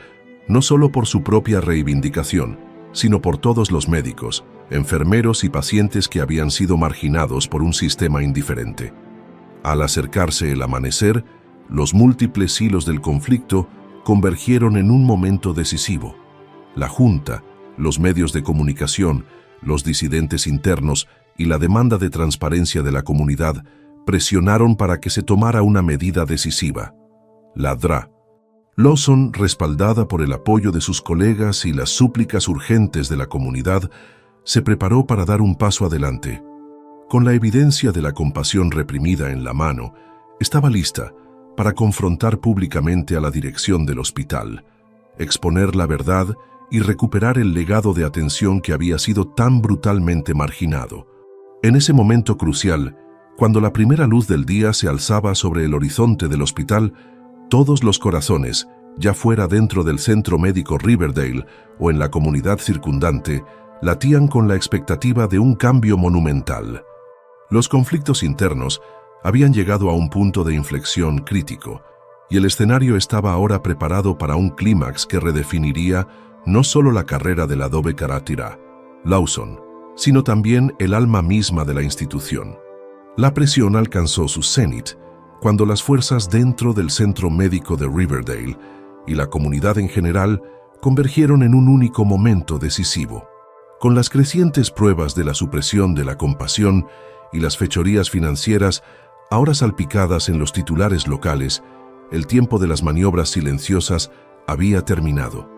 no solo por su propia reivindicación, sino por todos los médicos, enfermeros y pacientes que habían sido marginados por un sistema indiferente. Al acercarse el amanecer, los múltiples hilos del conflicto convergieron en un momento decisivo. La Junta, los medios de comunicación, los disidentes internos y la demanda de transparencia de la comunidad presionaron para que se tomara una medida decisiva. La DRA. Lawson, respaldada por el apoyo de sus colegas y las súplicas urgentes de la comunidad, se preparó para dar un paso adelante. Con la evidencia de la compasión reprimida en la mano, estaba lista para confrontar públicamente a la dirección del hospital, exponer la verdad y recuperar el legado de atención que había sido tan brutalmente marginado. En ese momento crucial, cuando la primera luz del día se alzaba sobre el horizonte del hospital, todos los corazones, ya fuera dentro del centro médico Riverdale o en la comunidad circundante, latían con la expectativa de un cambio monumental. Los conflictos internos habían llegado a un punto de inflexión crítico, y el escenario estaba ahora preparado para un clímax que redefiniría no solo la carrera del Adobe Karatira, Lawson, sino también el alma misma de la institución. La presión alcanzó su cenit cuando las fuerzas dentro del centro médico de Riverdale y la comunidad en general convergieron en un único momento decisivo. Con las crecientes pruebas de la supresión de la compasión y las fechorías financieras ahora salpicadas en los titulares locales, el tiempo de las maniobras silenciosas había terminado.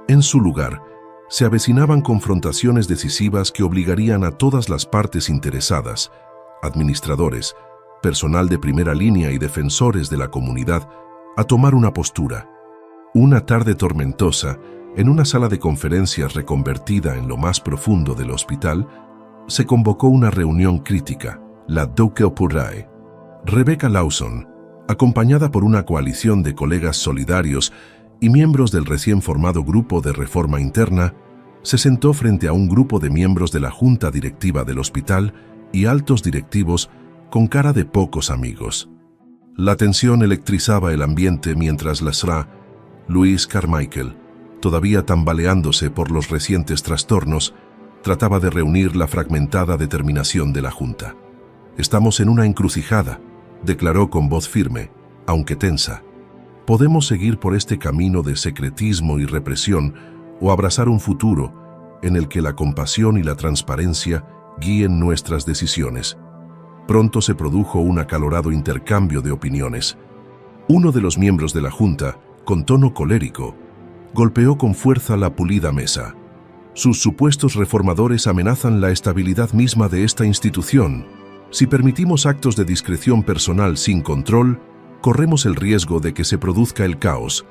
En su lugar, se avecinaban confrontaciones decisivas que obligarían a todas las partes interesadas, administradores, personal de primera línea y defensores de la comunidad, a tomar una postura. Una tarde tormentosa, en una sala de conferencias reconvertida en lo más profundo del hospital, se convocó una reunión crítica, la Dokeopurae. Rebecca Lawson, acompañada por una coalición de colegas solidarios y miembros del recién formado Grupo de Reforma Interna, se sentó frente a un grupo de miembros de la junta directiva del hospital y altos directivos con cara de pocos amigos. La tensión electrizaba el ambiente mientras la SRA, Louise Carmichael, todavía tambaleándose por los recientes trastornos, trataba de reunir la fragmentada determinación de la junta. «Estamos en una encrucijada», declaró con voz firme, aunque tensa. «Podemos seguir por este camino de secretismo y represión o abrazar un futuro en el que la compasión y la transparencia guíen nuestras decisiones». Pronto se produjo un acalorado intercambio de opiniones. Uno de los miembros de la junta, con tono colérico, golpeó con fuerza la pulida mesa. «Sus supuestos reformadores amenazan la estabilidad misma de esta institución. Si permitimos actos de discreción personal sin control, corremos el riesgo de que se produzca el caos.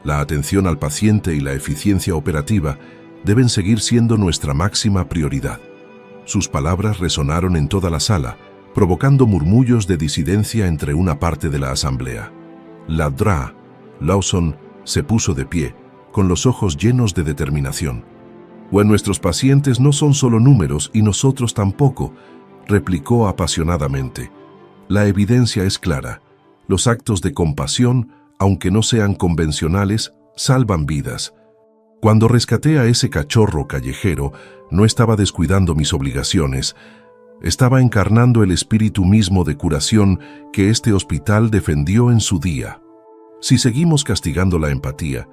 La atención al paciente y la eficiencia operativa deben seguir siendo nuestra máxima prioridad». Sus palabras resonaron en toda la sala, provocando murmullos de disidencia entre una parte de la asamblea. La DRA, Lawson, se puso de pie, con los ojos llenos de determinación. «Pues nuestros pacientes no son solo números y nosotros tampoco», replicó apasionadamente. «La evidencia es clara. Los actos de compasión, aunque no sean convencionales, salvan vidas. Cuando rescaté a ese cachorro callejero, no estaba descuidando mis obligaciones. Estaba encarnando el espíritu mismo de curación que este hospital defendió en su día. Si seguimos castigando la empatía,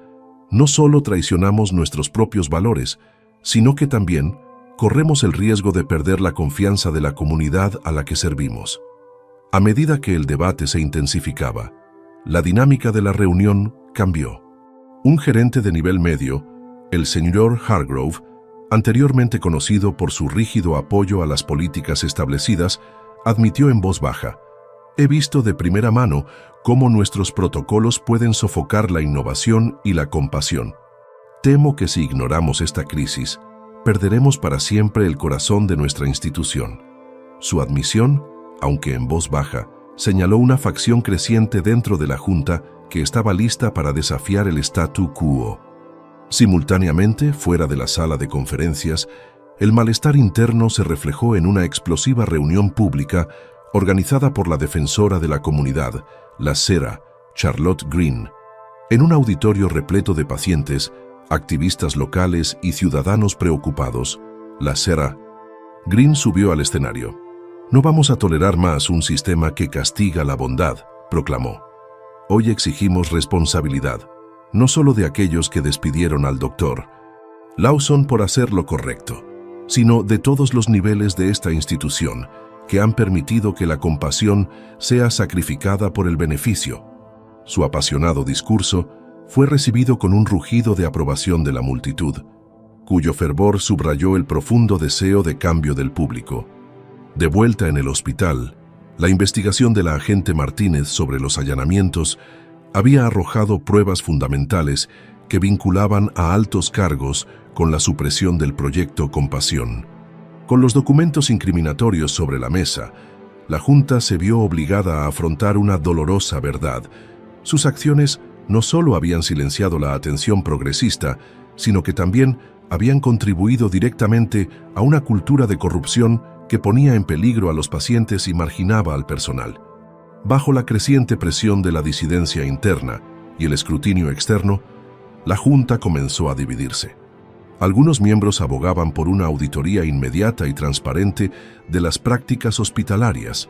no solo traicionamos nuestros propios valores, sino que también corremos el riesgo de perder la confianza de la comunidad a la que servimos. A medida que el debate se intensificaba, la dinámica de la reunión cambió. Un gerente de nivel medio, el señor Hargrove, anteriormente conocido por su rígido apoyo a las políticas establecidas, admitió en voz baja: «He visto de primera mano cómo nuestros protocolos pueden sofocar la innovación y la compasión. Temo que si ignoramos esta crisis, perderemos para siempre el corazón de nuestra institución». Su admisión, aunque en voz baja, señaló una facción creciente dentro de la Junta que estaba lista para desafiar el statu quo. Simultáneamente, fuera de la sala de conferencias, el malestar interno se reflejó en una explosiva reunión pública organizada por la defensora de la comunidad, la Sra. Charlotte Green. En un auditorio repleto de pacientes, activistas locales y ciudadanos preocupados, la Sra. Green subió al escenario. «No vamos a tolerar más un sistema que castiga la bondad», proclamó. «Hoy exigimos responsabilidad, no solo de aquellos que despidieron al doctor Lawson por hacer lo correcto, sino de todos los niveles de esta institución que han permitido que la compasión sea sacrificada por el beneficio». Su apasionado discurso fue recibido con un rugido de aprobación de la multitud, cuyo fervor subrayó el profundo deseo de cambio del público. De vuelta en el hospital, la investigación de la agente Martínez sobre los allanamientos había arrojado pruebas fundamentales que vinculaban a altos cargos con la supresión del proyecto Compasión. Con los documentos incriminatorios sobre la mesa, la Junta se vio obligada a afrontar una dolorosa verdad. Sus acciones no solo habían silenciado la atención progresista, sino que también habían contribuido directamente a una cultura de corrupción que ponía en peligro a los pacientes y marginaba al personal. Bajo la creciente presión de la disidencia interna y el escrutinio externo, la Junta comenzó a dividirse. Algunos miembros abogaban por una auditoría inmediata y transparente de las prácticas hospitalarias,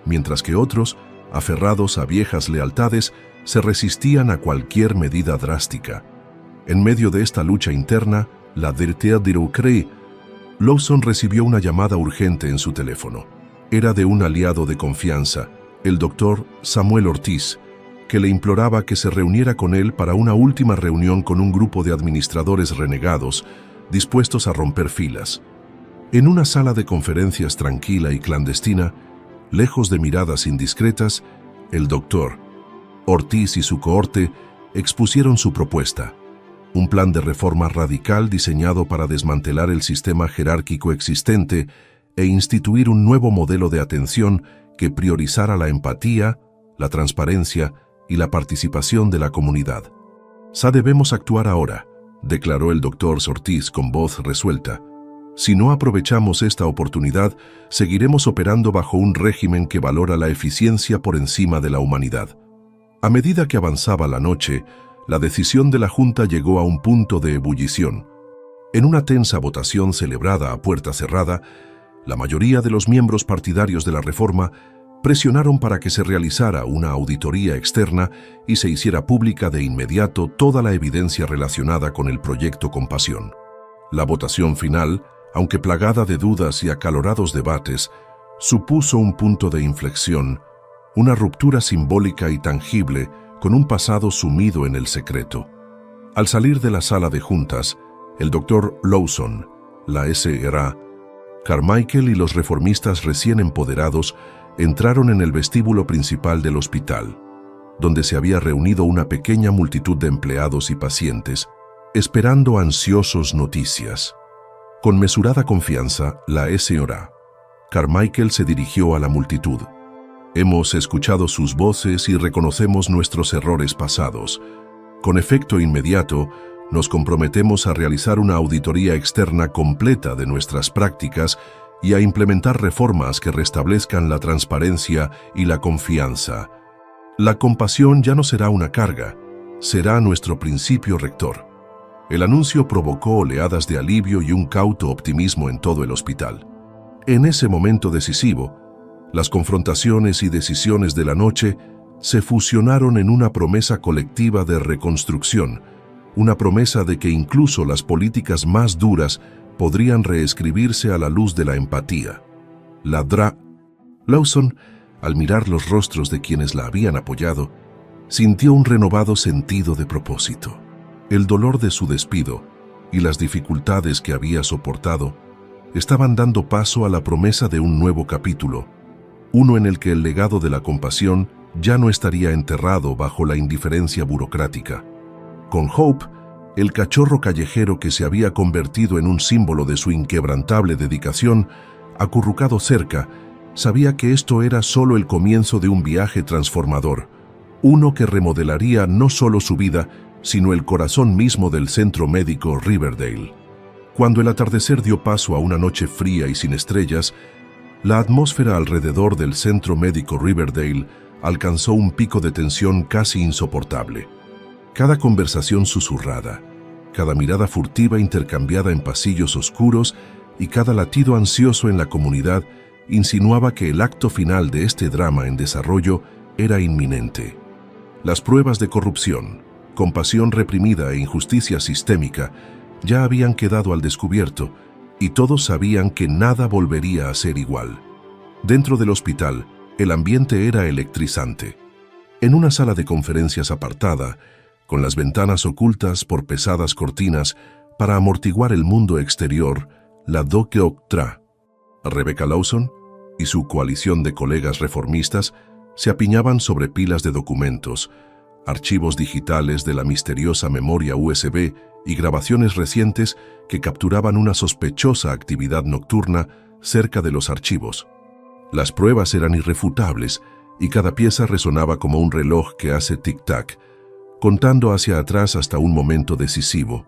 mientras que otros, aferrados a viejas lealtades, se resistían a cualquier medida drástica. En medio de esta lucha interna, la Directeur de Recré, Lawson recibió una llamada urgente en su teléfono. Era de un aliado de confianza, el doctor Samuel Ortiz, que le imploraba que se reuniera con él para una última reunión con un grupo de administradores renegados, dispuestos a romper filas. En una sala de conferencias tranquila y clandestina, lejos de miradas indiscretas, el doctor Ortiz y su cohorte expusieron su propuesta: un plan de reforma radical diseñado para desmantelar el sistema jerárquico existente e instituir un nuevo modelo de atención que priorizara la empatía, la transparencia y la participación de la comunidad. «Debemos actuar ahora», declaró el doctor Ortiz con voz resuelta. «Si no aprovechamos esta oportunidad, seguiremos operando bajo un régimen que valora la eficiencia por encima de la humanidad». A medida que avanzaba la noche, la decisión de la Junta llegó a un punto de ebullición. En una tensa votación celebrada a puerta cerrada, la mayoría de los miembros partidarios de la reforma presionaron para que se realizara una auditoría externa y se hiciera pública de inmediato toda la evidencia relacionada con el proyecto Compasión. La votación final, aunque plagada de dudas y acalorados debates, supuso un punto de inflexión, una ruptura simbólica y tangible con un pasado sumido en el secreto. Al salir de la sala de juntas, el doctor Lawson, la Sra. Carmichael y los reformistas recién empoderados entraron en el vestíbulo principal del hospital, donde se había reunido una pequeña multitud de empleados y pacientes, esperando ansiosos noticias. Con mesurada confianza, la Sra. Carmichael se dirigió a la multitud. «Hemos escuchado sus voces y reconocemos nuestros errores pasados. Con efecto inmediato, nos comprometemos a realizar una auditoría externa completa de nuestras prácticas y a implementar reformas que restablezcan la transparencia y la confianza. La compasión ya no será una carga, será nuestro principio rector». El anuncio provocó oleadas de alivio y un cauto optimismo en todo el hospital. En ese momento decisivo, las confrontaciones y decisiones de la noche se fusionaron en una promesa colectiva de reconstrucción, una promesa de que incluso las políticas más duras podrían reescribirse a la luz de la empatía. Lawson, al mirar los rostros de quienes la habían apoyado, sintió un renovado sentido de propósito. El dolor de su despido y las dificultades que había soportado estaban dando paso a la promesa de un nuevo capítulo, uno en el que el legado de la compasión ya no estaría enterrado bajo la indiferencia burocrática. Con Hope, el cachorro callejero que se había convertido en un símbolo de su inquebrantable dedicación, acurrucado cerca, sabía que esto era solo el comienzo de un viaje transformador, uno que remodelaría no solo su vida, sino el corazón mismo del centro médico Riverdale. Cuando el atardecer dio paso a una noche fría y sin estrellas, la atmósfera alrededor del centro médico Riverdale alcanzó un pico de tensión casi insoportable. Cada conversación susurrada, cada mirada furtiva intercambiada en pasillos oscuros y cada latido ansioso en la comunidad insinuaba que el acto final de este drama en desarrollo era inminente. Las pruebas de corrupción, compasión reprimida e injusticia sistémica ya habían quedado al descubierto y todos sabían que nada volvería a ser igual. Dentro del hospital, el ambiente era electrizante. En una sala de conferencias apartada, con las ventanas ocultas por pesadas cortinas para amortiguar el mundo exterior, la Dra. Rebecca Lawson y su coalición de colegas reformistas se apiñaban sobre pilas de documentos, archivos digitales de la misteriosa memoria USB y grabaciones recientes que capturaban una sospechosa actividad nocturna cerca de los archivos. Las pruebas eran irrefutables y cada pieza resonaba como un reloj que hace tic-tac, contando hacia atrás hasta un momento decisivo.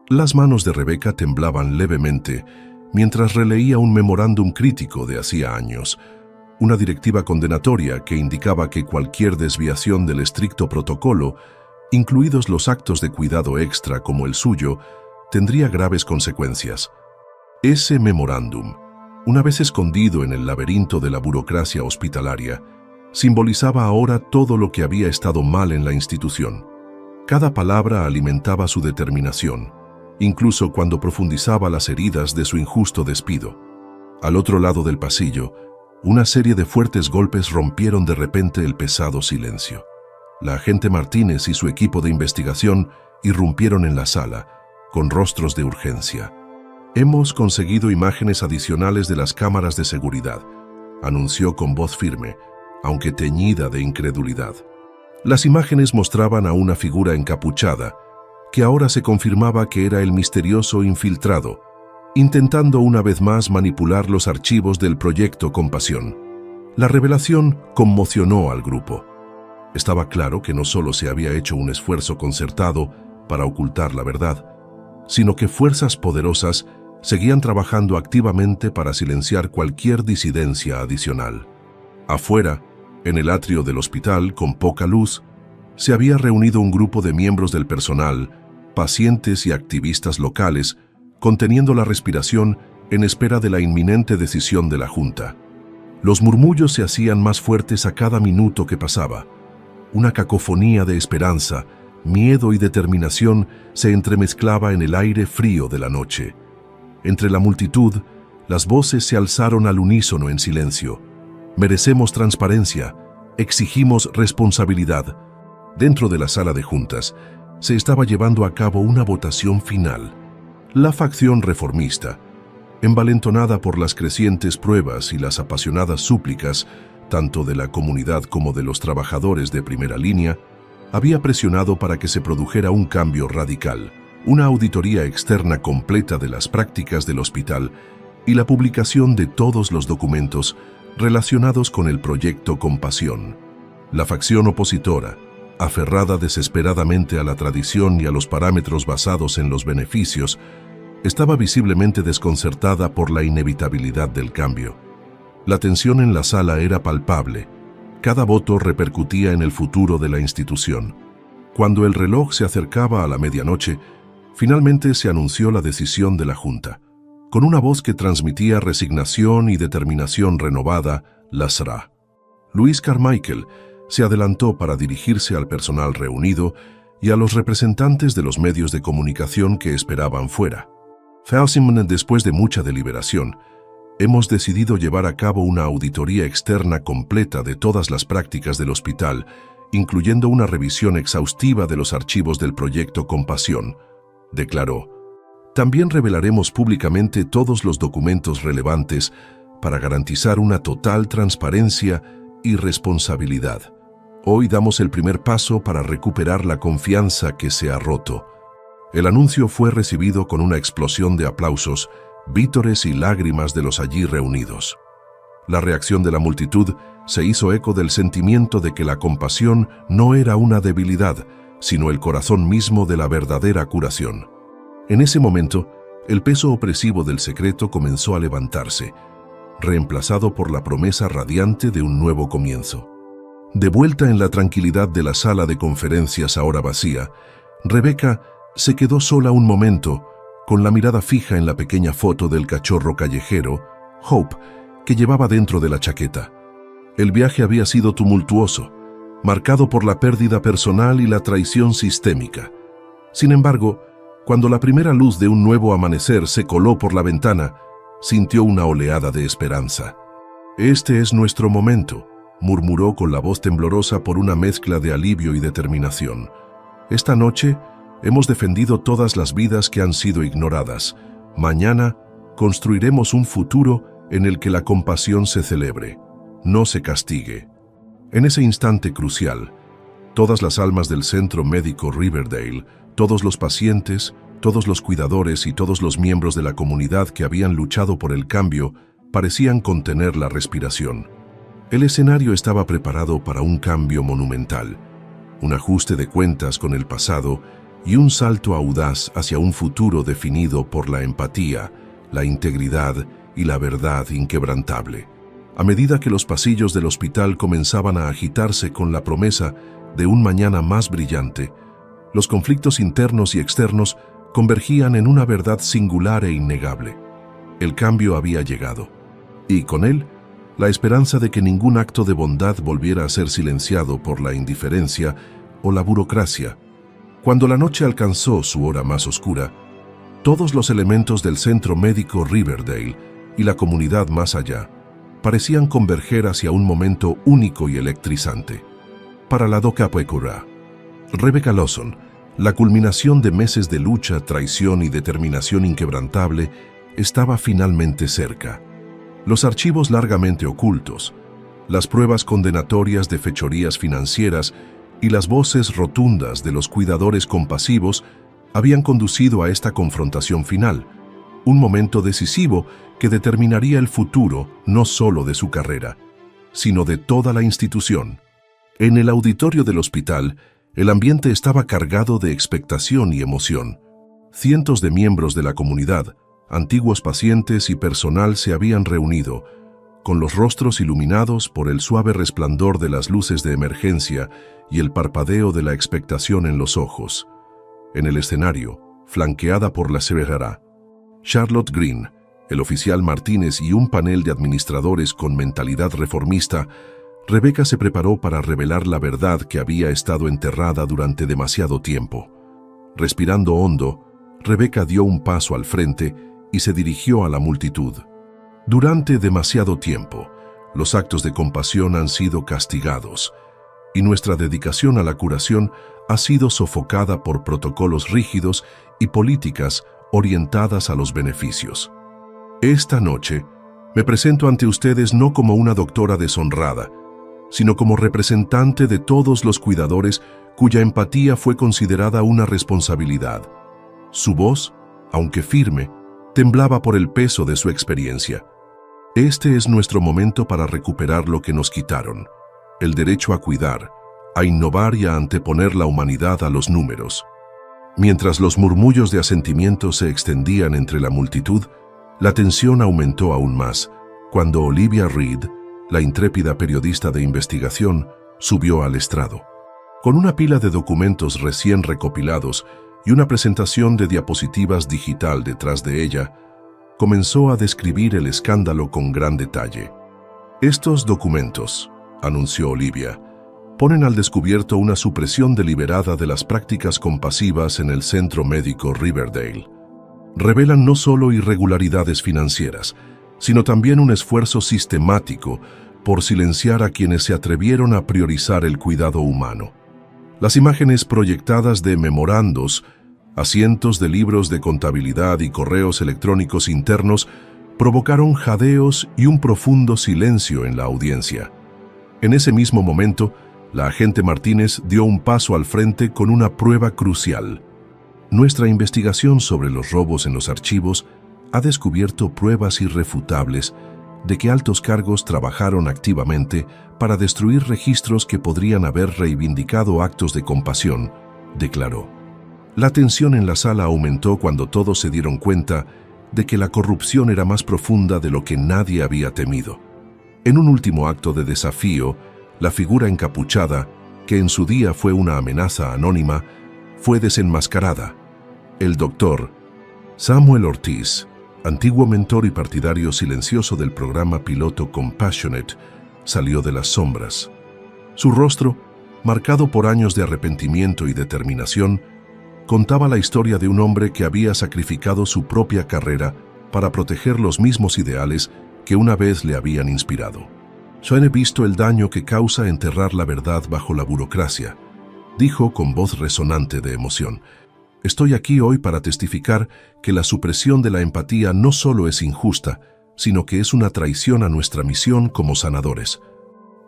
Las manos de Rebecca temblaban levemente mientras releía un memorándum crítico de hacía años, una directiva condenatoria que indicaba que cualquier desviación del estricto protocolo, incluidos los actos de cuidado extra como el suyo, tendría graves consecuencias. Ese memorándum, una vez escondido en el laberinto de la burocracia hospitalaria, simbolizaba ahora todo lo que había estado mal en la institución. Cada palabra alimentaba su determinación, incluso cuando profundizaba las heridas de su injusto despido. Al otro lado del pasillo, una serie de fuertes golpes rompieron de repente el pesado silencio. La agente Martínez y su equipo de investigación irrumpieron en la sala, con rostros de urgencia. «Hemos conseguido imágenes adicionales de las cámaras de seguridad», anunció con voz firme, aunque teñida de incredulidad. Las imágenes mostraban a una figura encapuchada, que ahora se confirmaba que era el misterioso infiltrado, intentando una vez más manipular los archivos del proyecto Compasión. La revelación conmocionó al grupo. Estaba claro que no solo se había hecho un esfuerzo concertado para ocultar la verdad, sino que fuerzas poderosas seguían trabajando activamente para silenciar cualquier disidencia adicional. Afuera, en el atrio del hospital, con poca luz, se había reunido un grupo de miembros del personal, pacientes y activistas locales, conteniendo la respiración en espera de la inminente decisión de la Junta. Los murmullos se hacían más fuertes a cada minuto que pasaba. Una cacofonía de esperanza, miedo y determinación se entremezclaba en el aire frío de la noche. Entre la multitud, las voces se alzaron al unísono en silencio. Merecemos transparencia, exigimos responsabilidad. Dentro de la sala de juntas, se estaba llevando a cabo una votación final. La facción reformista, envalentonada por las crecientes pruebas y las apasionadas súplicas, tanto de la comunidad como de los trabajadores de primera línea, había presionado para que se produjera un cambio radical, una auditoría externa completa de las prácticas del hospital y la publicación de todos los documentos relacionados con el proyecto Compasión. La facción opositora, aferrada desesperadamente a la tradición y a los parámetros basados en los beneficios, estaba visiblemente desconcertada por la inevitabilidad del cambio. La tensión en la sala era palpable. Cada voto repercutía en el futuro de la institución. Cuando el reloj se acercaba a la medianoche, finalmente se anunció la decisión de la Junta. con una voz que transmitía resignación y determinación renovada, Lasra. Louise Carmichael se adelantó para dirigirse al personal reunido y a los representantes de los medios de comunicación que esperaban fuera. Felsenman, después de mucha deliberación, hemos decidido llevar a cabo una auditoría externa completa de todas las prácticas del hospital, incluyendo una revisión exhaustiva de los archivos del proyecto Compasión, declaró. También revelaremos públicamente todos los documentos relevantes para garantizar una total transparencia y responsabilidad. Hoy damos el primer paso para recuperar la confianza que se ha roto. El anuncio fue recibido con una explosión de aplausos, vítores y lágrimas de los allí reunidos. La reacción de la multitud se hizo eco del sentimiento de que la compasión no era una debilidad, sino el corazón mismo de la verdadera curación. En ese momento, el peso opresivo del secreto comenzó a levantarse, reemplazado por la promesa radiante de un nuevo comienzo. De vuelta en la tranquilidad de la sala de conferencias ahora vacía, Rebecca se quedó sola un momento, con la mirada fija en la pequeña foto del cachorro callejero, Hope, que llevaba dentro de la chaqueta. El viaje había sido tumultuoso, marcado por la pérdida personal y la traición sistémica. Sin embargo, cuando la primera luz de un nuevo amanecer se coló por la ventana, sintió una oleada de esperanza. «Este es nuestro momento», murmuró con la voz temblorosa por una mezcla de alivio y determinación. «Esta noche hemos defendido todas las vidas que han sido ignoradas. Mañana construiremos un futuro en el que la compasión se celebre, no se castigue». En ese instante crucial, todas las almas del Centro Médico Riverdale, todos los pacientes, todos los cuidadores y todos los miembros de la comunidad que habían luchado por el cambio parecían contener la respiración. El escenario estaba preparado para un cambio monumental, un ajuste de cuentas con el pasado y un salto audaz hacia un futuro definido por la empatía, la integridad y la verdad inquebrantable. A medida que los pasillos del hospital comenzaban a agitarse con la promesa de un mañana más brillante, los conflictos internos y externos convergían en una verdad singular e innegable. El cambio había llegado, y con él, la esperanza de que ningún acto de bondad volviera a ser silenciado por la indiferencia o la burocracia. Cuando la noche alcanzó su hora más oscura, todos los elementos del Centro Médico Riverdale y la comunidad más allá parecían converger hacia un momento único y electrizante. Para la Doca Puecura, Rebecca Lawson, la culminación de meses de lucha, traición y determinación inquebrantable estaba finalmente cerca. Los archivos largamente ocultos, las pruebas condenatorias de fechorías financieras y las voces rotundas de los cuidadores compasivos habían conducido a esta confrontación final, un momento decisivo que determinaría el futuro no solo de su carrera, sino de toda la institución. En el auditorio del hospital, el ambiente estaba cargado de expectación y emoción. Cientos de miembros de la comunidad, antiguos pacientes y personal se habían reunido, con los rostros iluminados por el suave resplandor de las luces de emergencia y el parpadeo de la expectación en los ojos. En el escenario, flanqueada por la secretaria Charlotte Green, el oficial Martínez y un panel de administradores con mentalidad reformista, Rebecca se preparó para revelar la verdad que había estado enterrada durante demasiado tiempo. Respirando hondo, Rebecca dio un paso al frente y se dirigió a la multitud. Durante demasiado tiempo, los actos de compasión han sido castigados, y nuestra dedicación a la curación ha sido sofocada por protocolos rígidos y políticas orientadas a los beneficios. Esta noche, me presento ante ustedes no como una doctora deshonrada, sino como representante de todos los cuidadores cuya empatía fue considerada una responsabilidad. Su voz, aunque firme, temblaba por el peso de su experiencia. Este es nuestro momento para recuperar lo que nos quitaron, el derecho a cuidar, a innovar y a anteponer la humanidad a los números. Mientras los murmullos de asentimiento se extendían entre la multitud, la tensión aumentó aún más, cuando Olivia Reed, la intrépida periodista de investigación, subió al estrado. Con una pila de documentos recién recopilados y una presentación de diapositivas digital detrás de ella, comenzó a describir el escándalo con gran detalle. «Estos documentos», anunció Olivia, «ponen al descubierto una supresión deliberada de las prácticas compasivas en el Centro Médico Riverdale. Revelan no solo irregularidades financieras, sino también un esfuerzo sistemático por silenciar a quienes se atrevieron a priorizar el cuidado humano. Las imágenes proyectadas de memorandos, asientos de libros de contabilidad y correos electrónicos internos provocaron jadeos y un profundo silencio en la audiencia. En ese mismo momento, la agente Martínez dio un paso al frente con una prueba crucial. Nuestra investigación sobre los robos en los archivos ha descubierto pruebas irrefutables de que altos cargos trabajaron activamente para destruir registros que podrían haber reivindicado actos de compasión, declaró. La tensión en la sala aumentó cuando todos se dieron cuenta de que la corrupción era más profunda de lo que nadie había temido. En un último acto de desafío, la figura encapuchada, que en su día fue una amenaza anónima, fue desenmascarada. El doctor Samuel Ortiz, antiguo mentor y partidario silencioso del programa piloto Compassionate, salió de las sombras. Su rostro, marcado por años de arrepentimiento y determinación, contaba la historia de un hombre que había sacrificado su propia carrera para proteger los mismos ideales que una vez le habían inspirado. «Yo he visto el daño que causa enterrar la verdad bajo la burocracia», dijo con voz resonante de emoción. «Estoy aquí hoy para testificar que la supresión de la empatía no solo es injusta, sino que es una traición a nuestra misión como sanadores».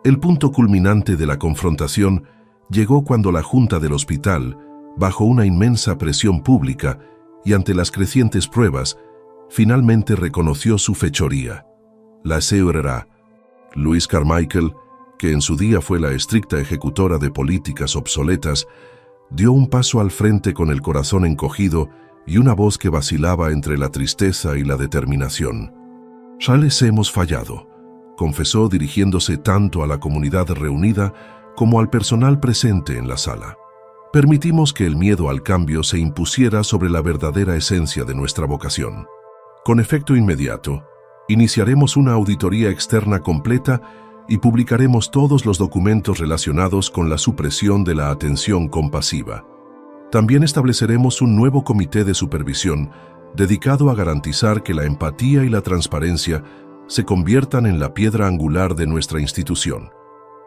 El punto culminante de la confrontación llegó cuando la Junta del hospital, bajo una inmensa presión pública y ante las crecientes pruebas, finalmente reconoció su fechoría. La señora Louise Carmichael, que en su día fue la estricta ejecutora de políticas obsoletas, dio un paso al frente con el corazón encogido y una voz que vacilaba entre la tristeza y la determinación. «Ya les hemos fallado», confesó dirigiéndose tanto a la comunidad reunida como al personal presente en la sala. «Permitimos que el miedo al cambio se impusiera sobre la verdadera esencia de nuestra vocación. Con efecto inmediato, iniciaremos una auditoría externa completa y publicaremos todos los documentos relacionados con la supresión de la atención compasiva. También estableceremos un nuevo comité de supervisión dedicado a garantizar que la empatía y la transparencia se conviertan en la piedra angular de nuestra institución».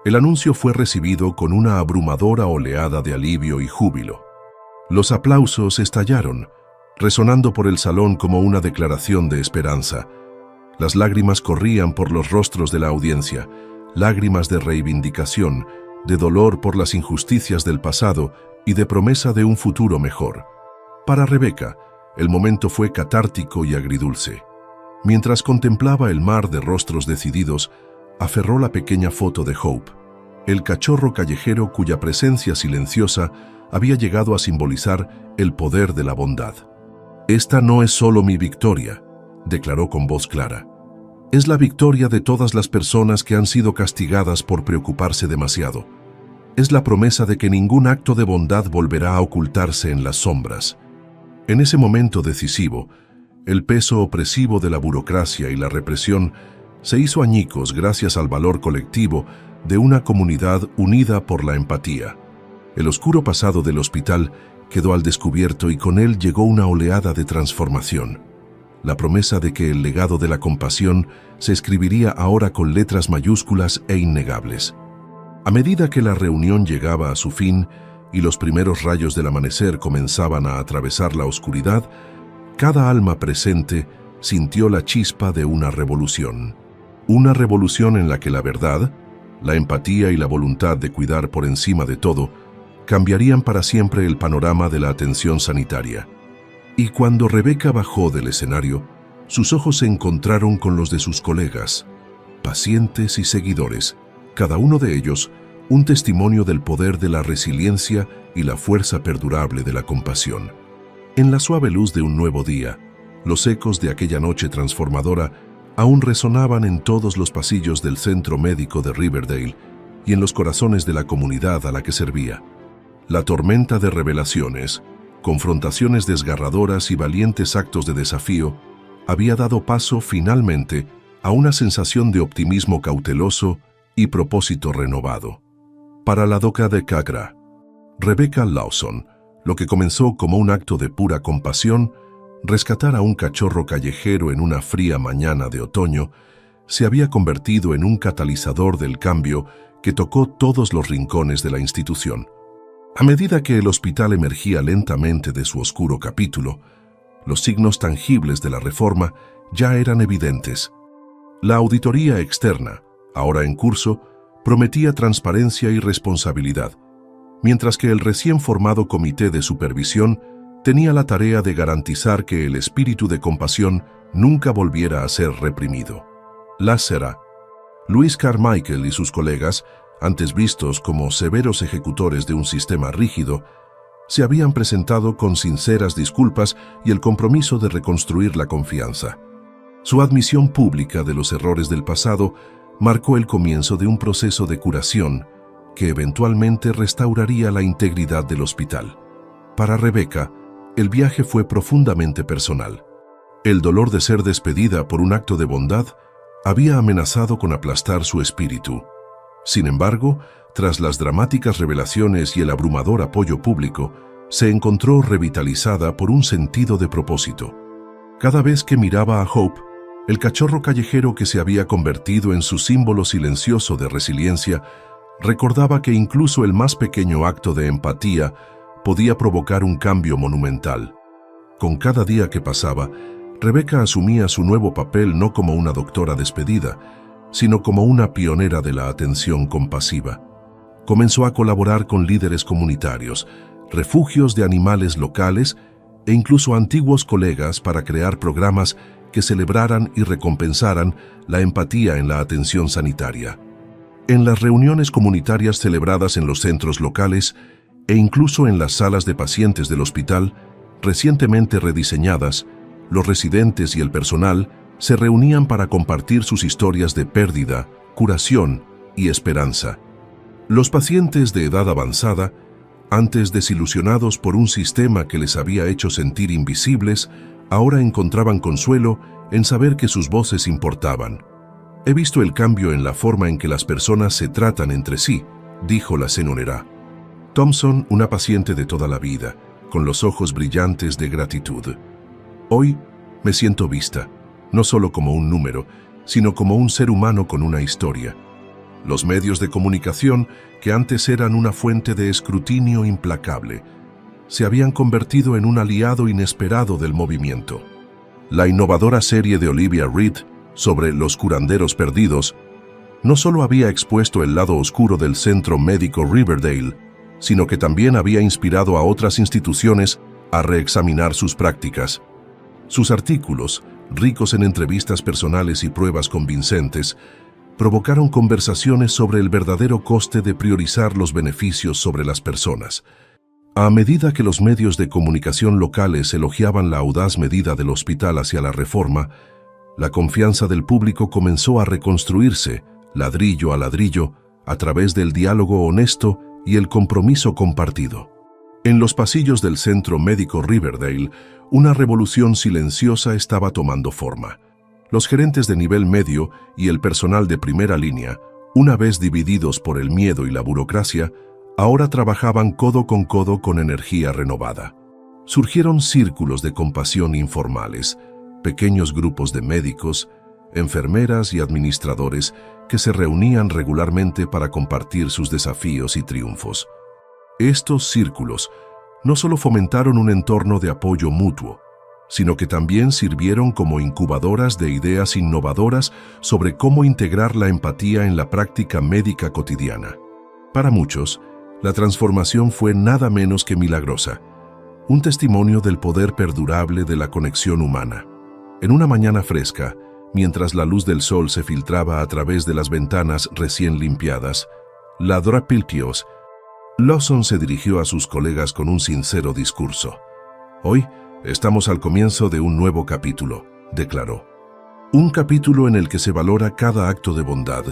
El anuncio fue recibido con una abrumadora oleada de alivio y júbilo. Los aplausos estallaron, resonando por el salón como una declaración de esperanza. Las lágrimas corrían por los rostros de la audiencia, lágrimas de reivindicación, de dolor por las injusticias del pasado y de promesa de un futuro mejor. Para Rebecca, el momento fue catártico y agridulce. Mientras contemplaba el mar de rostros decididos, aferró la pequeña foto de Hope, el cachorro callejero cuya presencia silenciosa había llegado a simbolizar el poder de la bondad. «Esta no es solo mi victoria», declaró con voz clara. «Es la victoria de todas las personas que han sido castigadas por preocuparse demasiado. Es la promesa de que ningún acto de bondad volverá a ocultarse en las sombras». En ese momento decisivo, el peso opresivo de la burocracia y la represión se hizo añicos gracias al valor colectivo de una comunidad unida por la empatía. El oscuro pasado del hospital quedó al descubierto y con él llegó una oleada de transformación. La promesa de que el legado de la compasión se escribiría ahora con letras mayúsculas e innegables. A medida que la reunión llegaba a su fin y los primeros rayos del amanecer comenzaban a atravesar la oscuridad, cada alma presente sintió la chispa de una revolución. Una revolución en la que la verdad, la empatía y la voluntad de cuidar por encima de todo cambiarían para siempre el panorama de la atención sanitaria. Y cuando Rebecca bajó del escenario, sus ojos se encontraron con los de sus colegas, pacientes y seguidores, cada uno de ellos un testimonio del poder de la resiliencia y la fuerza perdurable de la compasión. En la suave luz de un nuevo día, los ecos de aquella noche transformadora aún resonaban en todos los pasillos del centro médico de Riverdale y en los corazones de la comunidad a la que servía. La tormenta de revelaciones, confrontaciones desgarradoras y valientes actos de desafío había dado paso finalmente a una sensación de optimismo cauteloso y propósito renovado. Para la doca de Kagra, Rebecca Lawson, lo que comenzó como un acto de pura compasión, rescatar a un cachorro callejero en una fría mañana de otoño, se había convertido en un catalizador del cambio que tocó todos los rincones de la institución. A medida que el hospital emergía lentamente de su oscuro capítulo, los signos tangibles de la reforma ya eran evidentes. La auditoría externa, ahora en curso, prometía transparencia y responsabilidad, mientras que el recién formado comité de supervisión tenía la tarea de garantizar que el espíritu de compasión nunca volviera a ser reprimido. Lázara, Louis Carmichael y sus colegas, antes vistos como severos ejecutores de un sistema rígido, se habían presentado con sinceras disculpas y el compromiso de reconstruir la confianza. Su admisión pública de los errores del pasado marcó el comienzo de un proceso de curación que eventualmente restauraría la integridad del hospital. Para Rebecca, el viaje fue profundamente personal. El dolor de ser despedida por un acto de bondad había amenazado con aplastar su espíritu. Sin embargo, tras las dramáticas revelaciones y el abrumador apoyo público, se encontró revitalizada por un sentido de propósito. Cada vez que miraba a Hope, el cachorro callejero que se había convertido en su símbolo silencioso de resiliencia, recordaba que incluso el más pequeño acto de empatía podía provocar un cambio monumental. Con cada día que pasaba, Rebecca asumía su nuevo papel no como una doctora despedida, sino como una pionera de la atención compasiva. Comenzó a colaborar con líderes comunitarios, refugios de animales locales e incluso antiguos colegas para crear programas que celebraran y recompensaran la empatía en la atención sanitaria. En las reuniones comunitarias celebradas en los centros locales e incluso en las salas de pacientes del hospital, recientemente rediseñadas, los residentes y el personal se reunían para compartir sus historias de pérdida, curación y esperanza. Los pacientes de edad avanzada, antes desilusionados por un sistema que les había hecho sentir invisibles, ahora encontraban consuelo en saber que sus voces importaban. «He visto el cambio en la forma en que las personas se tratan entre sí», dijo la senonera. Thompson, una paciente de toda la vida, con los ojos brillantes de gratitud. «Hoy me siento vista, no solo como un número, sino como un ser humano con una historia». Los medios de comunicación, que antes eran una fuente de escrutinio implacable, se habían convertido en un aliado inesperado del movimiento. La innovadora serie de Olivia Reed sobre los curanderos perdidos no solo había expuesto el lado oscuro del centro médico Riverdale, sino que también había inspirado a otras instituciones a reexaminar sus prácticas. Sus artículos, ricos en entrevistas personales y pruebas convincentes, provocaron conversaciones sobre el verdadero coste de priorizar los beneficios sobre las personas. A medida que los medios de comunicación locales elogiaban la audaz medida del hospital hacia la reforma, la confianza del público comenzó a reconstruirse, ladrillo a ladrillo, a través del diálogo honesto y el compromiso compartido. En los pasillos del centro médico Riverdale, una revolución silenciosa estaba tomando forma. Los gerentes de nivel medio y el personal de primera línea, una vez divididos por el miedo y la burocracia, ahora trabajaban codo con energía renovada. Surgieron círculos de compasión informales, pequeños grupos de médicos, enfermeras y administradores que se reunían regularmente para compartir sus desafíos y triunfos. Estos círculos no solo fomentaron un entorno de apoyo mutuo, sino que también sirvieron como incubadoras de ideas innovadoras sobre cómo integrar la empatía en la práctica médica cotidiana. Para muchos, la transformación fue nada menos que milagrosa, un testimonio del poder perdurable de la conexión humana. En una mañana fresca, mientras la luz del sol se filtraba a través de las ventanas recién limpiadas, la Drapiltios, Lawson se dirigió a sus colegas con un sincero discurso. «Hoy estamos al comienzo de un nuevo capítulo», declaró. Un capítulo en el que se valora cada acto de bondad,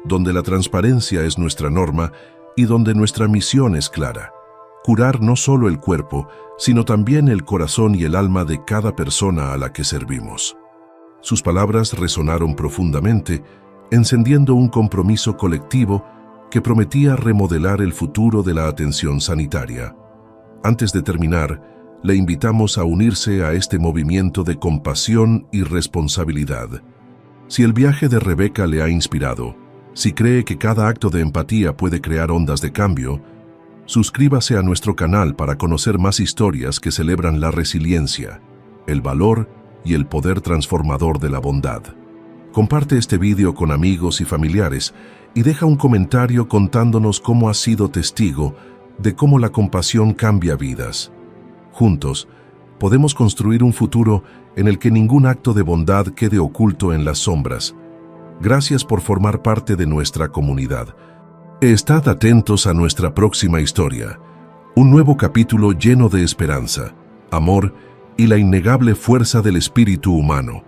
donde la transparencia es nuestra norma y donde nuestra misión es clara: curar no solo el cuerpo, sino también el corazón y el alma de cada persona a la que servimos. Sus palabras resonaron profundamente, encendiendo un compromiso colectivo que prometía remodelar el futuro de la atención sanitaria. Antes de terminar, le invitamos a unirse a este movimiento de compasión y responsabilidad. Si el viaje de Rebeca le ha inspirado, si cree que cada acto de empatía puede crear ondas de cambio, suscríbase a nuestro canal para conocer más historias que celebran la resiliencia, el valor y el poder transformador de la bondad. Comparte este vídeo con amigos y familiares y deja un comentario contándonos cómo has sido testigo de cómo la compasión cambia vidas. Juntos, podemos construir un futuro en el que ningún acto de bondad quede oculto en las sombras. Gracias por formar parte de nuestra comunidad. Estad atentos a nuestra próxima historia, un nuevo capítulo lleno de esperanza, amor y la innegable fuerza del espíritu humano.